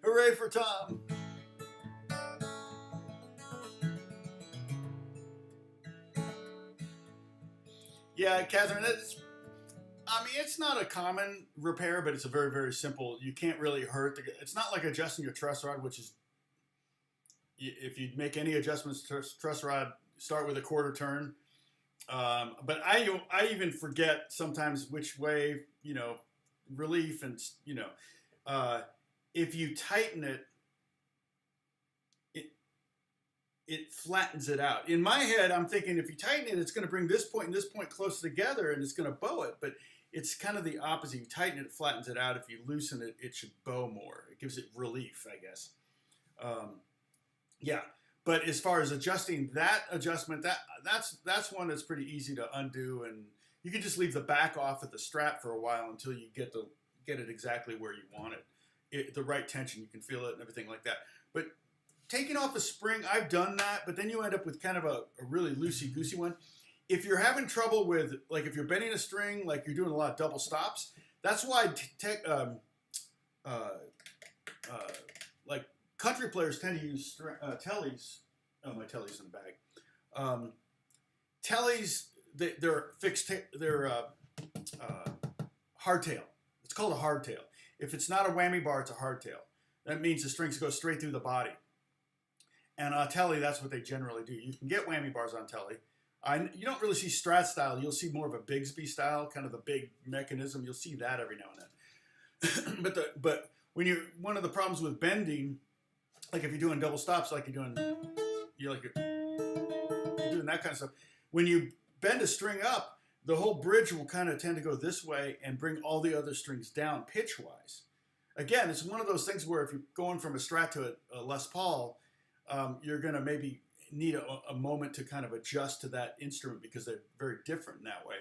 Hooray for Tom! Yeah, Catherine, it's not a common repair, but it's a very, very simple. You can't really hurt it's not like adjusting your truss rod, which is, if you make any adjustments to truss rod, start with a quarter turn. But I even forget sometimes which way, relief and, if you tighten it, it flattens it out. In my head, I'm thinking if you tighten it, it's going to bring this point and this point close together and it's going to bow it. But it's kind of the opposite. You tighten it, it flattens it out. If you loosen it, it should bow more. It gives it relief, I guess. Yeah. But as far as adjusting that adjustment, that's one that's pretty easy to undo, and you can just leave the back off at the Strat for a while until you get it exactly where you want it. The right tension, you can feel it and everything like that. But taking off a spring, I've done that, but then you end up with kind of a really loosey-goosey one. If you're having trouble with, like if you're bending a string, like you're doing a lot of double stops, that's why like country players tend to use tellies. Oh, my telly's in the bag. Tellies, they're fixed, they're hardtail. It's called a hardtail. If it's not a whammy bar, it's a hardtail. That means the strings go straight through the body. And on telly, that's what they generally do. You can get whammy bars on telly. You don't really see Strat style. You'll see more of a Bigsby style, kind of the big mechanism. You'll see that every now and then. but when one of the problems with bending, like if you're doing double stops, like you're doing that kind of stuff. When you bend a string up, the whole bridge will kind of tend to go this way and bring all the other strings down pitch-wise. Again, it's one of those things where if you're going from a Strat to a Les Paul, you're going to maybe need a moment to kind of adjust to that instrument because they're very different in that way.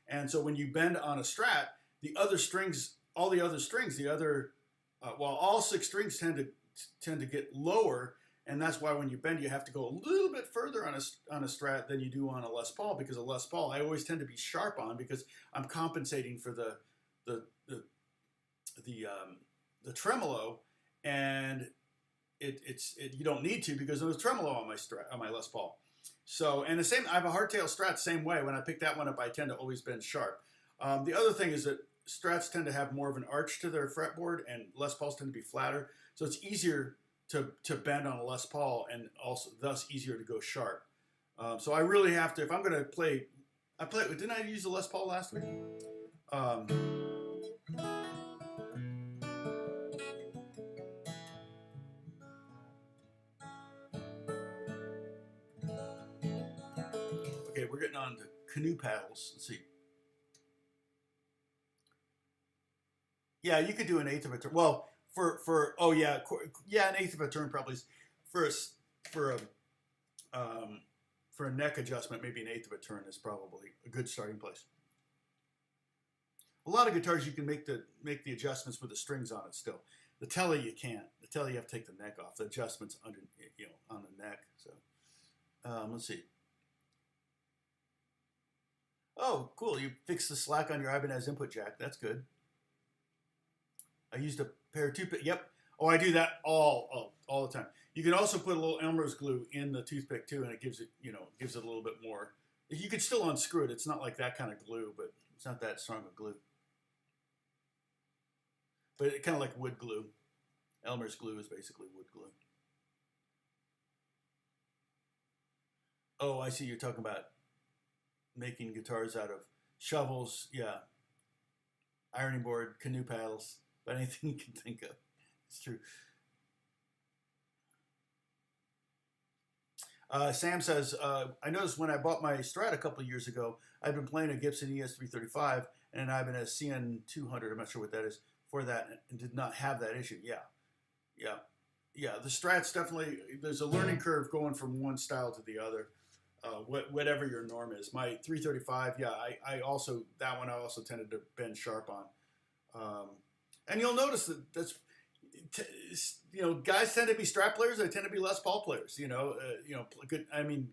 And so when you bend on a Strat, the other strings, all the other strings, well, all 6 strings tend to get lower, and that's why when you bend, you have to go a little bit further on a Strat than you do on a Les Paul, because a Les Paul I always tend to be sharp on because I'm compensating for the tremolo, and you don't need to because there's tremolo on my Les Paul. So, and the same, I have a hardtail Strat same way. When I pick that one up, I tend to always bend sharp. The other thing is that Strats tend to have more of an arch to their fretboard, and Les Pauls tend to be flatter. So it's easier to bend on a Les Paul, and also thus easier to go sharp. So I really have to, if I'm going to play, didn't I use the Les Paul last week? Okay, we're getting on to canoe paddles. Let's see. Yeah, you could do an eighth of a turn. Well, an eighth of a turn probably is for a neck adjustment. Maybe an eighth of a turn is probably a good starting place. A lot of guitars you can make the adjustments with the strings on it still. The Tele you can't. The Tele you have to take the neck off. The adjustments under on the neck. So let's see. Oh, cool! You fixed the slack on your Ibanez input jack. That's good. I used a pair of toothpick. Yep. Oh, I do that all the time. You can also put a little Elmer's glue in the toothpick too, and it gives it a little bit more. You could still unscrew it. It's not like that kind of glue, but it's not that strong of glue. But it kind of like wood glue. Elmer's glue is basically wood glue. Oh, I see. You're talking about making guitars out of shovels. Yeah. Ironing board, canoe paddles. But anything you can think of. It's true. Sam says, I noticed when I bought my Strat a couple of years ago, I'd been playing a Gibson ES335 and an Ibanez CN200, I'm not sure what that is, for that, and did not have that issue. Yeah. The Strat's definitely, there's a learning curve going from one style to the other, whatever your norm is. My 335, I also tended to bend sharp on. And you'll notice that guys tend to be Strat players. They tend to be Les Paul players.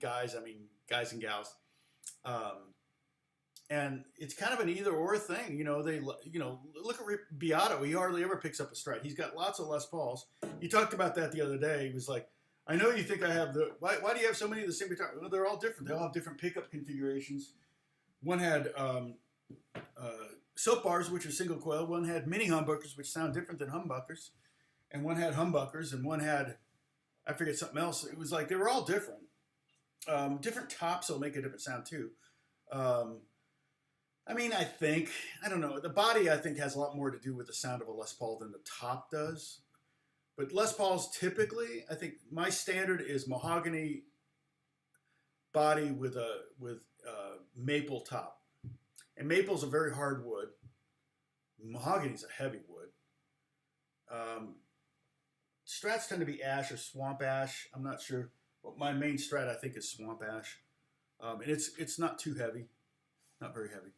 Guys and gals. And it's kind of an either or thing. Look at Beato. He hardly ever picks up a Strat. He's got lots of Les Pauls. He talked about that the other day. He was like, I know you think I have why do you have so many of the same guitar? Well, they're all different. They all have different pickup configurations. One had soap bars, which are single coil. One had mini humbuckers, which sound different than humbuckers. And one had humbuckers, and one had, I forget, something else. It was like they were all different. Different tops will make a different sound too. I don't know. The body, I think, has a lot more to do with the sound of a Les Paul than the top does. But Les Pauls typically, I think my standard is mahogany body with maple top. And maple's a very hard wood. Mahogany's a heavy wood. Strats tend to be ash or swamp ash. I'm not sure. But my main Strat, I think, is swamp ash. And it's not too heavy. Not very heavy.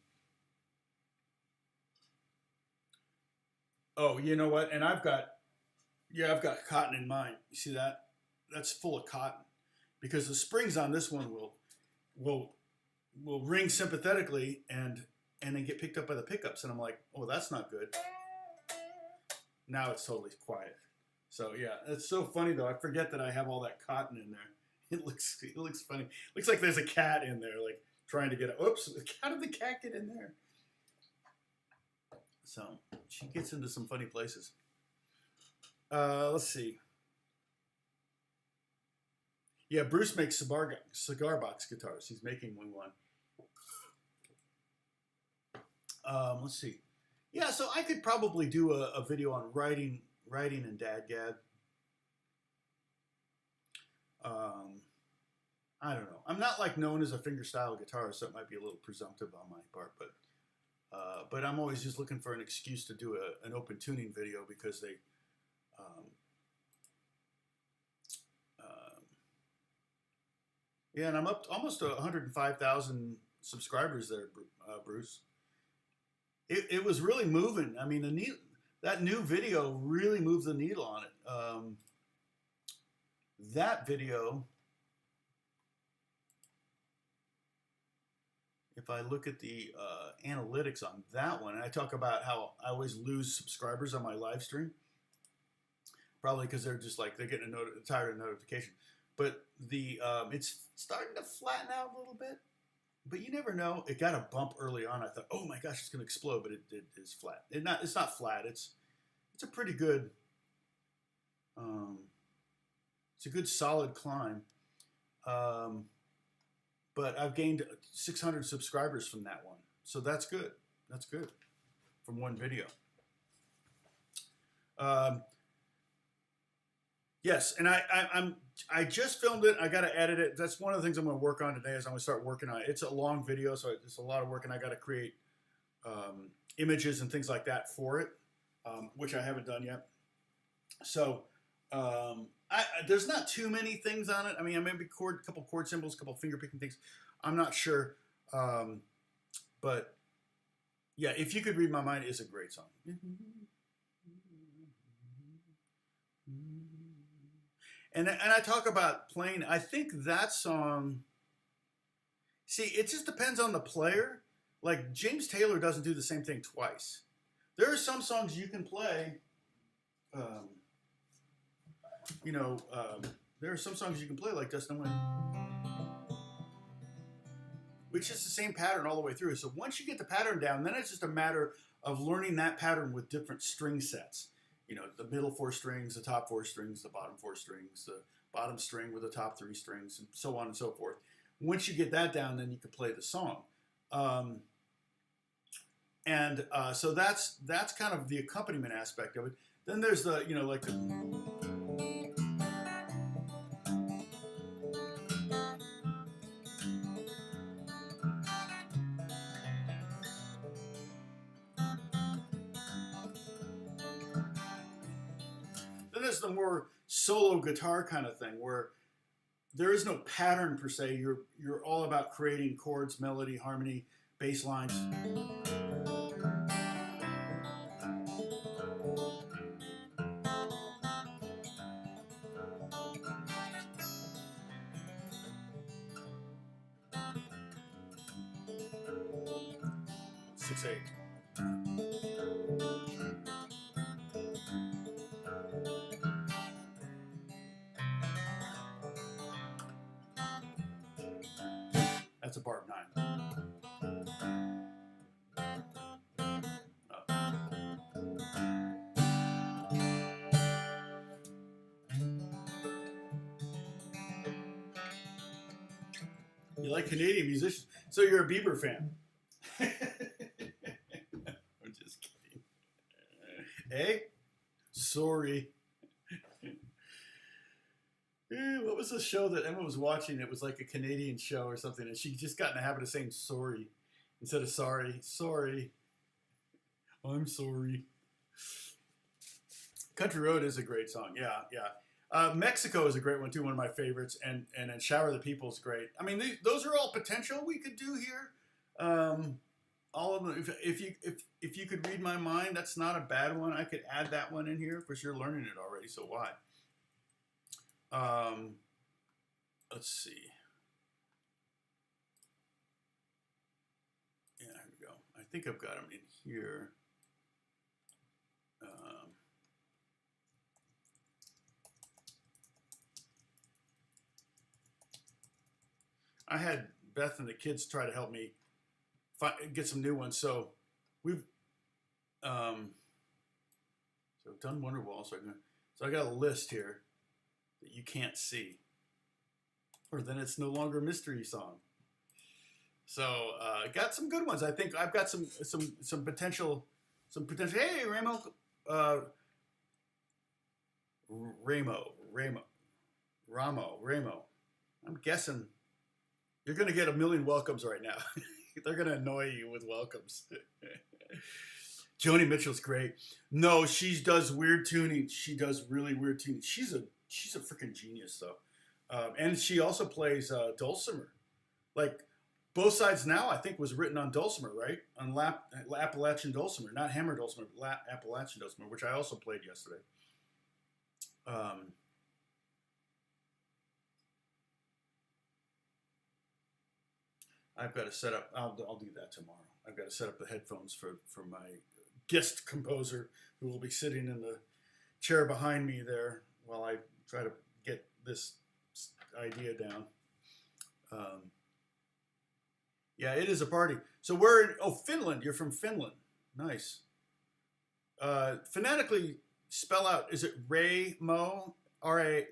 Oh, you know what? And I've got cotton in mine. You see that? That's full of cotton. Because the springs on this one will ring sympathetically and then get picked up by the pickups, and I'm like, oh, that's not good. Now it's totally quiet. So yeah, it's so funny though. I forget that I have all that cotton in there. It looks funny. Looks like there's a cat in there, like trying to get it. Oops! How did the cat get in there? So she gets into some funny places. Let's see. Yeah, Bruce makes cigar box guitars. He's making one. Let's see. Yeah, so I could probably do a video on writing in dadgad. I don't know. I'm not like known as a fingerstyle guitarist, so it might be a little presumptive on my part, but I'm always just looking for an excuse to do an open tuning video because Yeah, and I'm up to almost to 105,000 subscribers there, Bruce. It was really moving. I mean, that new video really moved the needle on it. That video, if I look at the analytics on that one, and I talk about how I always lose subscribers on my live stream, probably because they're just like they're getting tired of notification. But it's starting to flatten out a little bit. But you never know. It got a bump early on. I thought, oh my gosh, it's going to explode, but it is flat. It's not flat. It's a pretty good. It's a good solid climb. But I've gained 600 subscribers from that one, so that's good. That's good from one video. Yes, and I just filmed it. I got to edit it. That's one of the things I'm going to work on today. Is I'm going to start working on it. It's a long video, so it's a lot of work, and I got to create images and things like that for it, which I haven't done yet. So there's not too many things on it. I mean, I maybe a couple chord symbols, a couple finger picking things. I'm not sure, but yeah, If You Could Read My Mind is a great song. And I talk about playing. I think that song. See, it just depends on the player. Like James Taylor doesn't do the same thing twice. There are some songs you can play. There are some songs you can play like Dustin Wynn, which is the same pattern all the way through. So once you get the pattern down, then it's just a matter of learning that pattern with different string sets. You know, the middle 4 strings, the top 4 strings, the bottom 4 strings, the bottom string with the top 3 strings, and so on and so forth. Once you get that down, then you can play the song. So that's kind of the accompaniment aspect of it. Then there's the, like the... Then there's the more solo guitar kind of thing where there is no pattern per se. You're all about creating chords, melody, harmony, bass lines. Six, eight. That's a barb 9. You like Canadian musicians, so you're a Bieber fan. I'm just kidding. Hey, sorry. What was the show that Emma was watching? It was like a Canadian show or something, and she just got in the habit of saying sorry instead of sorry. Sorry. I'm sorry. Country Road is a great song. Yeah. Mexico is a great one too, one of my favorites, and Shower the People is great. I mean, those are all potential we could do here. All of them. If you could read my mind, that's not a bad one. I could add that one in here. Of course, you're learning it already, so why? Let's see. Yeah, here we go. I think I've got them in here. I had Beth and the kids try to help me get some new ones. So we've done Wonderwall. So I got a list here that you can't see, or then it's no longer a mystery song. So I got some good ones. I think I've got some potential. Hey, Ramo. I'm guessing you're going to get a million welcomes right now. They're going to annoy you with welcomes. Joni Mitchell's great. No, she does weird tuning. She does really weird tuning. She's a freaking genius, though. And she also plays dulcimer. Like both sides now, I think was written on dulcimer, right? On Appalachian dulcimer, not hammer dulcimer, but Appalachian dulcimer, which I also played yesterday. I've got to set up. I'll do that tomorrow. I've got to set up the headphones for my guest composer, who will be sitting in the chair behind me there while I try to get this idea down. Yeah, it is a party. So we're in Finland. You're from Finland. Nice. Phonetically spell out. Is it Raymo? Raymo?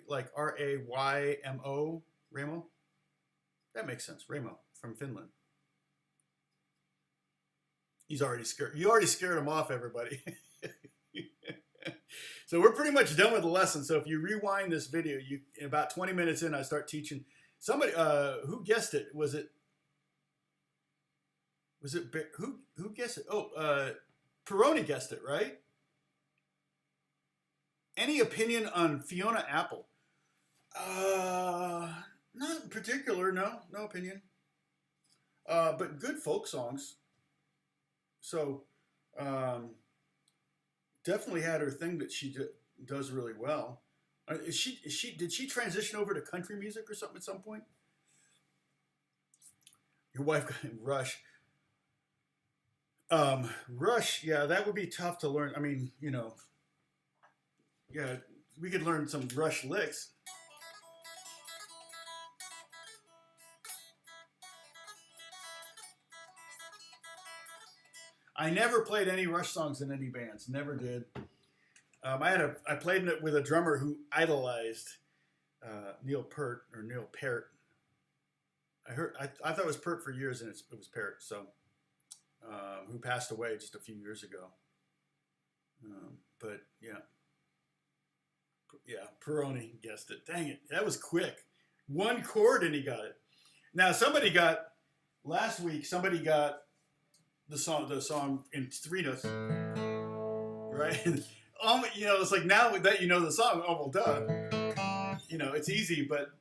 Raymo? That makes sense. Raymo from Finland. He's already scared. You already scared him off, everybody. So we're pretty much done with the lesson. So if you rewind this video, in about 20 minutes in, I start teaching. Somebody who guessed it? Was it who guessed it? Oh, Peroni guessed it, right? Any opinion on Fiona Apple? Not in particular. No opinion. But good folk songs. So, definitely had her thing that she does really well. Did she transition over to country music or something at some point? Your wife got Rush. Rush, yeah, that would be tough to learn. I mean, yeah, we could learn some Rush licks. I never played any Rush songs in any bands. Never did. I played it with a drummer who idolized Neil Peart. I thought it was Peart for years, and it was Peart. So, who passed away just a few years ago. But yeah, Peroni guessed it. Dang it, that was quick. One chord and he got it. Now last week. Somebody got the song in 3 notes, right? It's like now that you know the song, oh well, duh. It's easy, but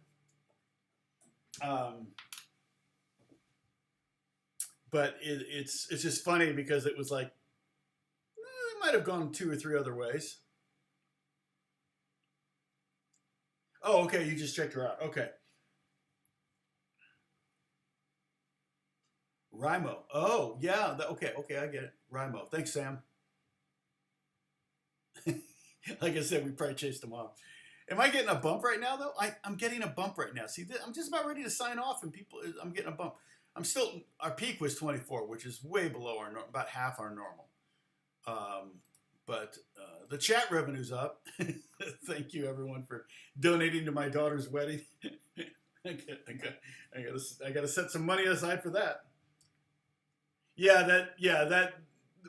it's just funny because it was like it might have gone 2 or 3 other ways. Oh, okay, you just checked her out. Okay. Rimo. Oh, yeah. Okay, I get it. Rimo. Thanks, Sam. Like I said, we probably chased him off. Am I getting a bump right now, though? I'm getting a bump right now. See, I'm just about ready to sign off, and I'm getting a bump. Our peak was 24, which is way below about half our normal. But the chat revenue's up. Thank you, everyone, for donating to my daughter's wedding. I got to set some money aside for that.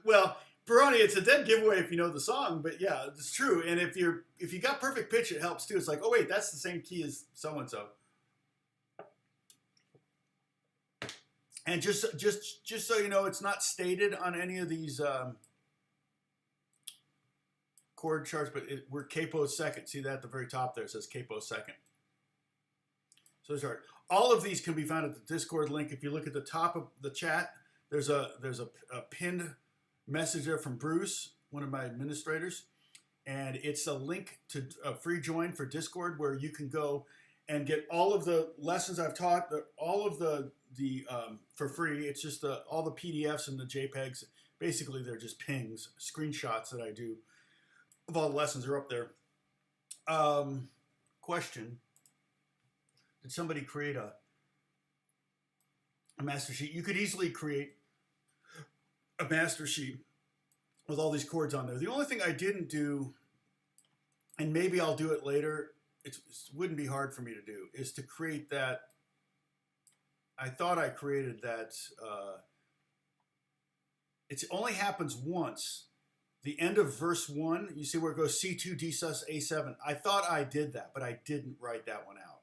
Well, Peroni, it's a dead giveaway if you know the song, but yeah, it's true. And if you got perfect pitch, it helps too. It's like, oh wait, that's the same key as so and so. And just so you know, it's not stated on any of these chord charts, but we're capo's second. See that at the very top there? It says capo second. So sorry. All of these can be found at the Discord link. If you look at the top of the chat, there's a pinned message there from Bruce, one of my administrators, and it's a link to a free join for Discord where you can go and get all of the lessons I've taught, all of the for free. It's just all the PDFs and the JPEGs. Basically, they're just pings, screenshots that I do of all the lessons are up there. Question: did somebody create a master sheet? You could easily create a master sheet with all these chords on there. The only thing I didn't do, and maybe I'll do it later, it wouldn't be hard for me to do, is to create that. I thought I created that. It only happens once. The end of verse 1, you see where it goes C2, D sus, A7. I thought I did that, but I didn't write that one out.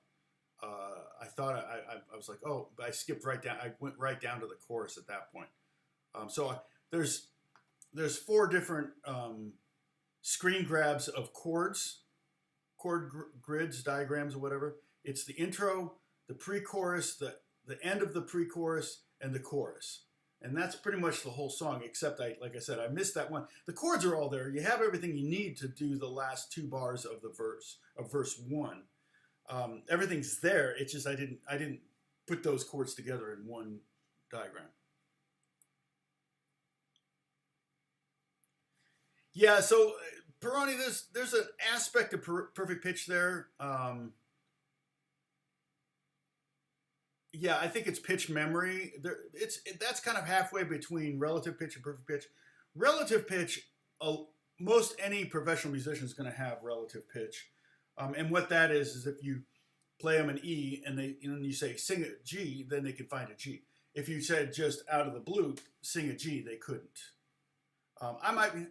I thought I was like, oh, but I skipped right down. I went right down to the chorus at that point. So there's 4 different screen grabs of chords, chord grids, diagrams, or whatever. It's the intro, the pre-chorus, the end of the pre-chorus, and the chorus. And that's pretty much the whole song, except like I said, I missed that one. The chords are all there. You have everything you need to do the last 2 bars of the verse, of verse 1. Everything's there. It's just I didn't put those chords together in one diagram. Yeah, so Peroni, there's an aspect of perfect pitch there. Yeah, I think it's pitch memory. That's kind of halfway between relative pitch and perfect pitch. Relative pitch, most any professional musician is going to have relative pitch, and what that is if you play them an E and you say sing a G, then they can find a G. If you said just out of the blue sing a G, they couldn't. I might be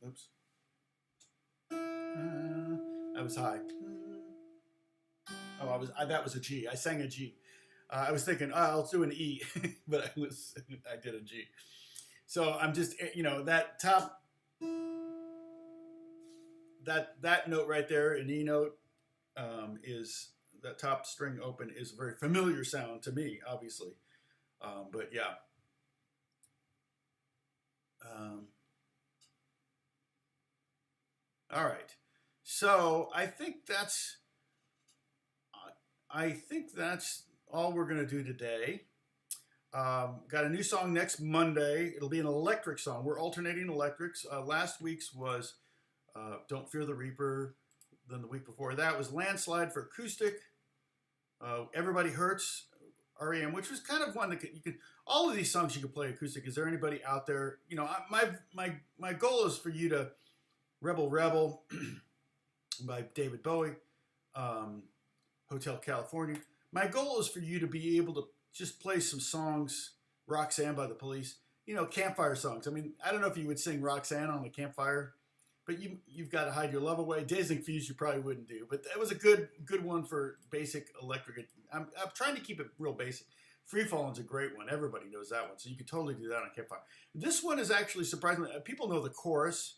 oops. I was high. Oh, that was a G. I sang a G. I was thinking, I'll do an E, but I did a G. So I'm just, that top, that note right there, an E note, is that top string open is a very familiar sound to me, obviously. But yeah. All right. So I think that's all we're going to do today. Got a new song next Monday. It'll be an electric song. We're alternating electrics. Last week's was Don't Fear the Reaper. Then the week before that was Landslide for acoustic. Everybody Hurts, REM, which was kind of one that you can. All of these songs you can play acoustic. Is there anybody out there? My goal is for you to Rebel Rebel by David Bowie. Hotel California. My goal is for you to be able to just play some songs, Roxanne by the Police, campfire songs. I mean, I don't know if you would sing Roxanne on a campfire, but you've got to hide your love away. Dazed and Confused you probably wouldn't do, but that was a good one for basic electric. I'm trying to keep it real basic. Free Falling's a great one. Everybody knows that one, so you could totally do that on a campfire. This one is actually surprisingly, people know the chorus,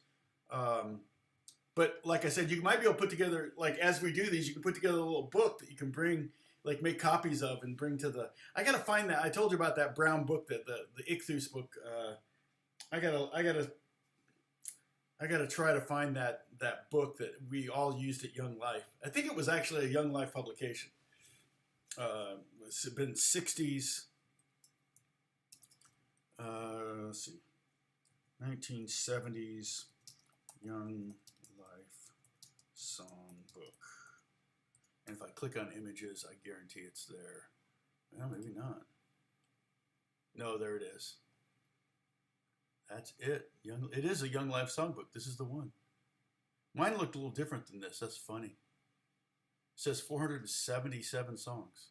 but like I said, you might be able to put together, like as we do these, you can put together a little book that you can bring, like make copies of and bring to the. I gotta find that. I told you about that brown book, that the Ichthus book. I gotta try to find that book that we all used at Young Life. I think it was actually a Young Life publication. It's been 60s. Let's see, 1970s Young Song book. And if I click on images, I guarantee it's there. Well, maybe not. No, there it is. That's it. It is a Young Life songbook. This is the one. Mine looked a little different than this. That's funny. It says 477 songs.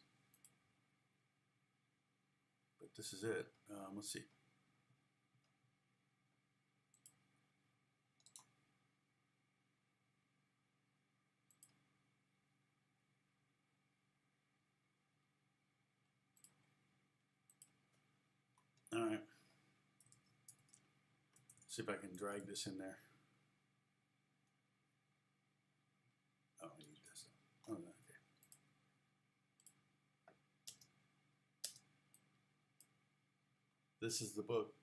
But this is it. Let's see. All right. See if I can drag this in there. Oh, I need this. Oh, okay. This is the book.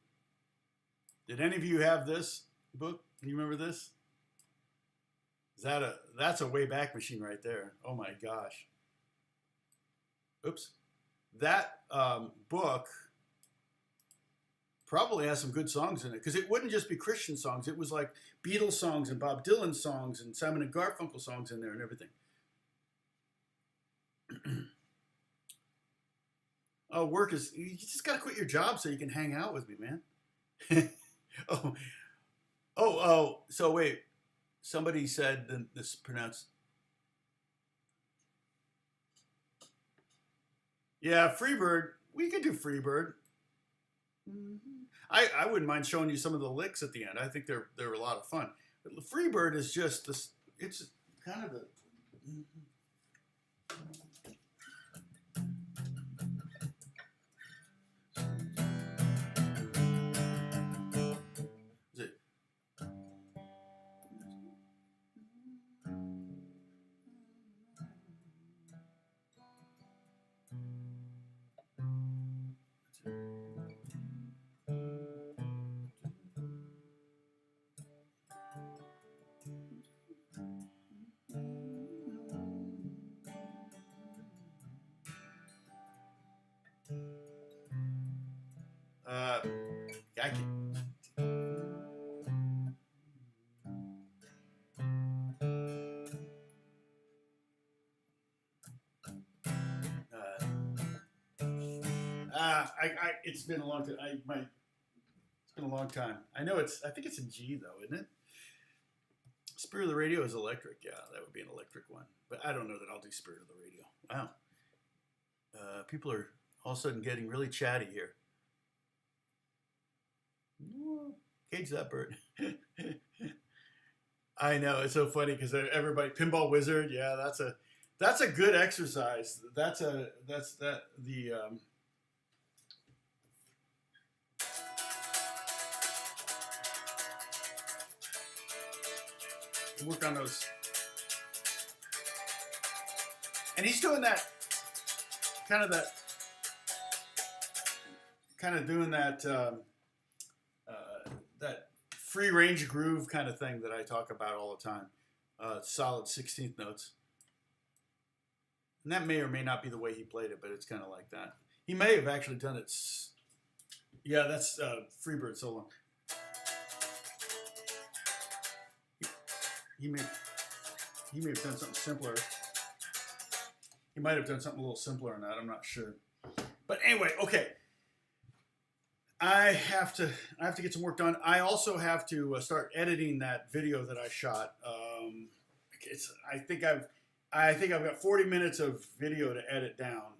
Did any of you have this book? Can you remember this? That's a Wayback Machine right there. Oh my gosh. Oops. That book probably has some good songs in it, because it wouldn't just be Christian songs. It was like Beatles songs and Bob Dylan songs and Simon and Garfunkel songs in there and everything. Oh, you just got to quit your job so you can hang out with me, man. So wait, somebody said this is pronounced. Yeah, Freebird. We could do Freebird. I wouldn't mind showing you some of the licks at the end. I think they're a lot of fun. But Freebird is just this. It's kind of the. Is it? I can. It's been a long time. It's been a long time. I know I think it's in G though, isn't it? Spirit of the Radio is electric. Yeah, that would be an electric one. But I don't know that I'll do Spirit of the Radio. Wow. People are all of a sudden getting really chatty here. Cage that bird. I know, it's so funny because everybody, Pinball Wizard, yeah, that's a good exercise. Work on those. And he's doing that, doing that free range groove kind of thing that I talk about all the time. Solid 16th notes. And that may or may not be the way he played it, but it's kind of like that. He may have actually done it. Yeah, that's Freebird solo. He may have done something simpler. He might have done something a little simpler than that. I'm not sure. But anyway, okay. I have to get some work done. I also have to start editing that video that I shot. I think I've got 40 minutes of video to edit down.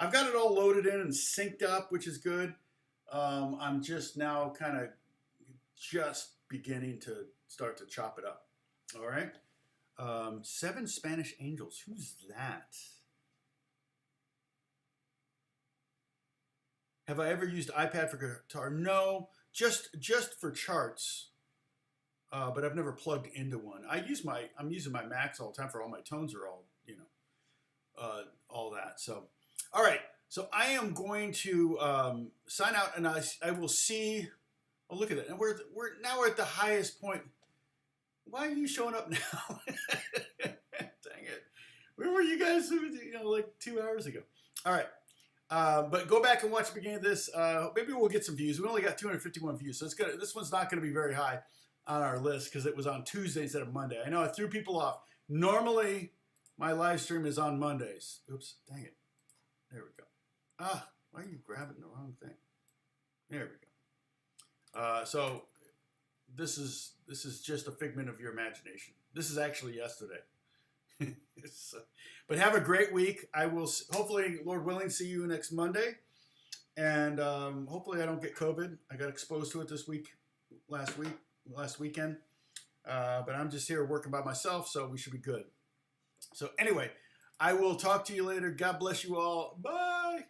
I've got it all loaded in and synced up, which is good. I'm just now kind of just beginning to start to chop it up. All right. 7 Spanish Angels. Who's that? Have I ever used iPad for guitar? No, just for charts. But I've never plugged into one. I'm using my Macs all the time for all my tones are all, all that. So, all right. So I am going to sign out, and I will see. Oh, look at that! And we're at the highest point. Why are you showing up now? Dang it! Where were you guys? Like 2 hours ago. All right. But go back and watch the beginning of this. Maybe we'll get some views. We only got 251 views, so this one's not going to be very high on our list because it was on Tuesday instead of Monday. I know I threw people off. Normally, my live stream is on Mondays. Oops, dang it. There we go. Why are you grabbing the wrong thing? There we go. So this is just a figment of your imagination. This is actually yesterday. But have a great week. I will hopefully, Lord willing, see you next Monday. And hopefully I don't get COVID. I got exposed to it last weekend. But I'm just here working by myself, so we should be good. So anyway, I will talk to you later. God bless you all. Bye.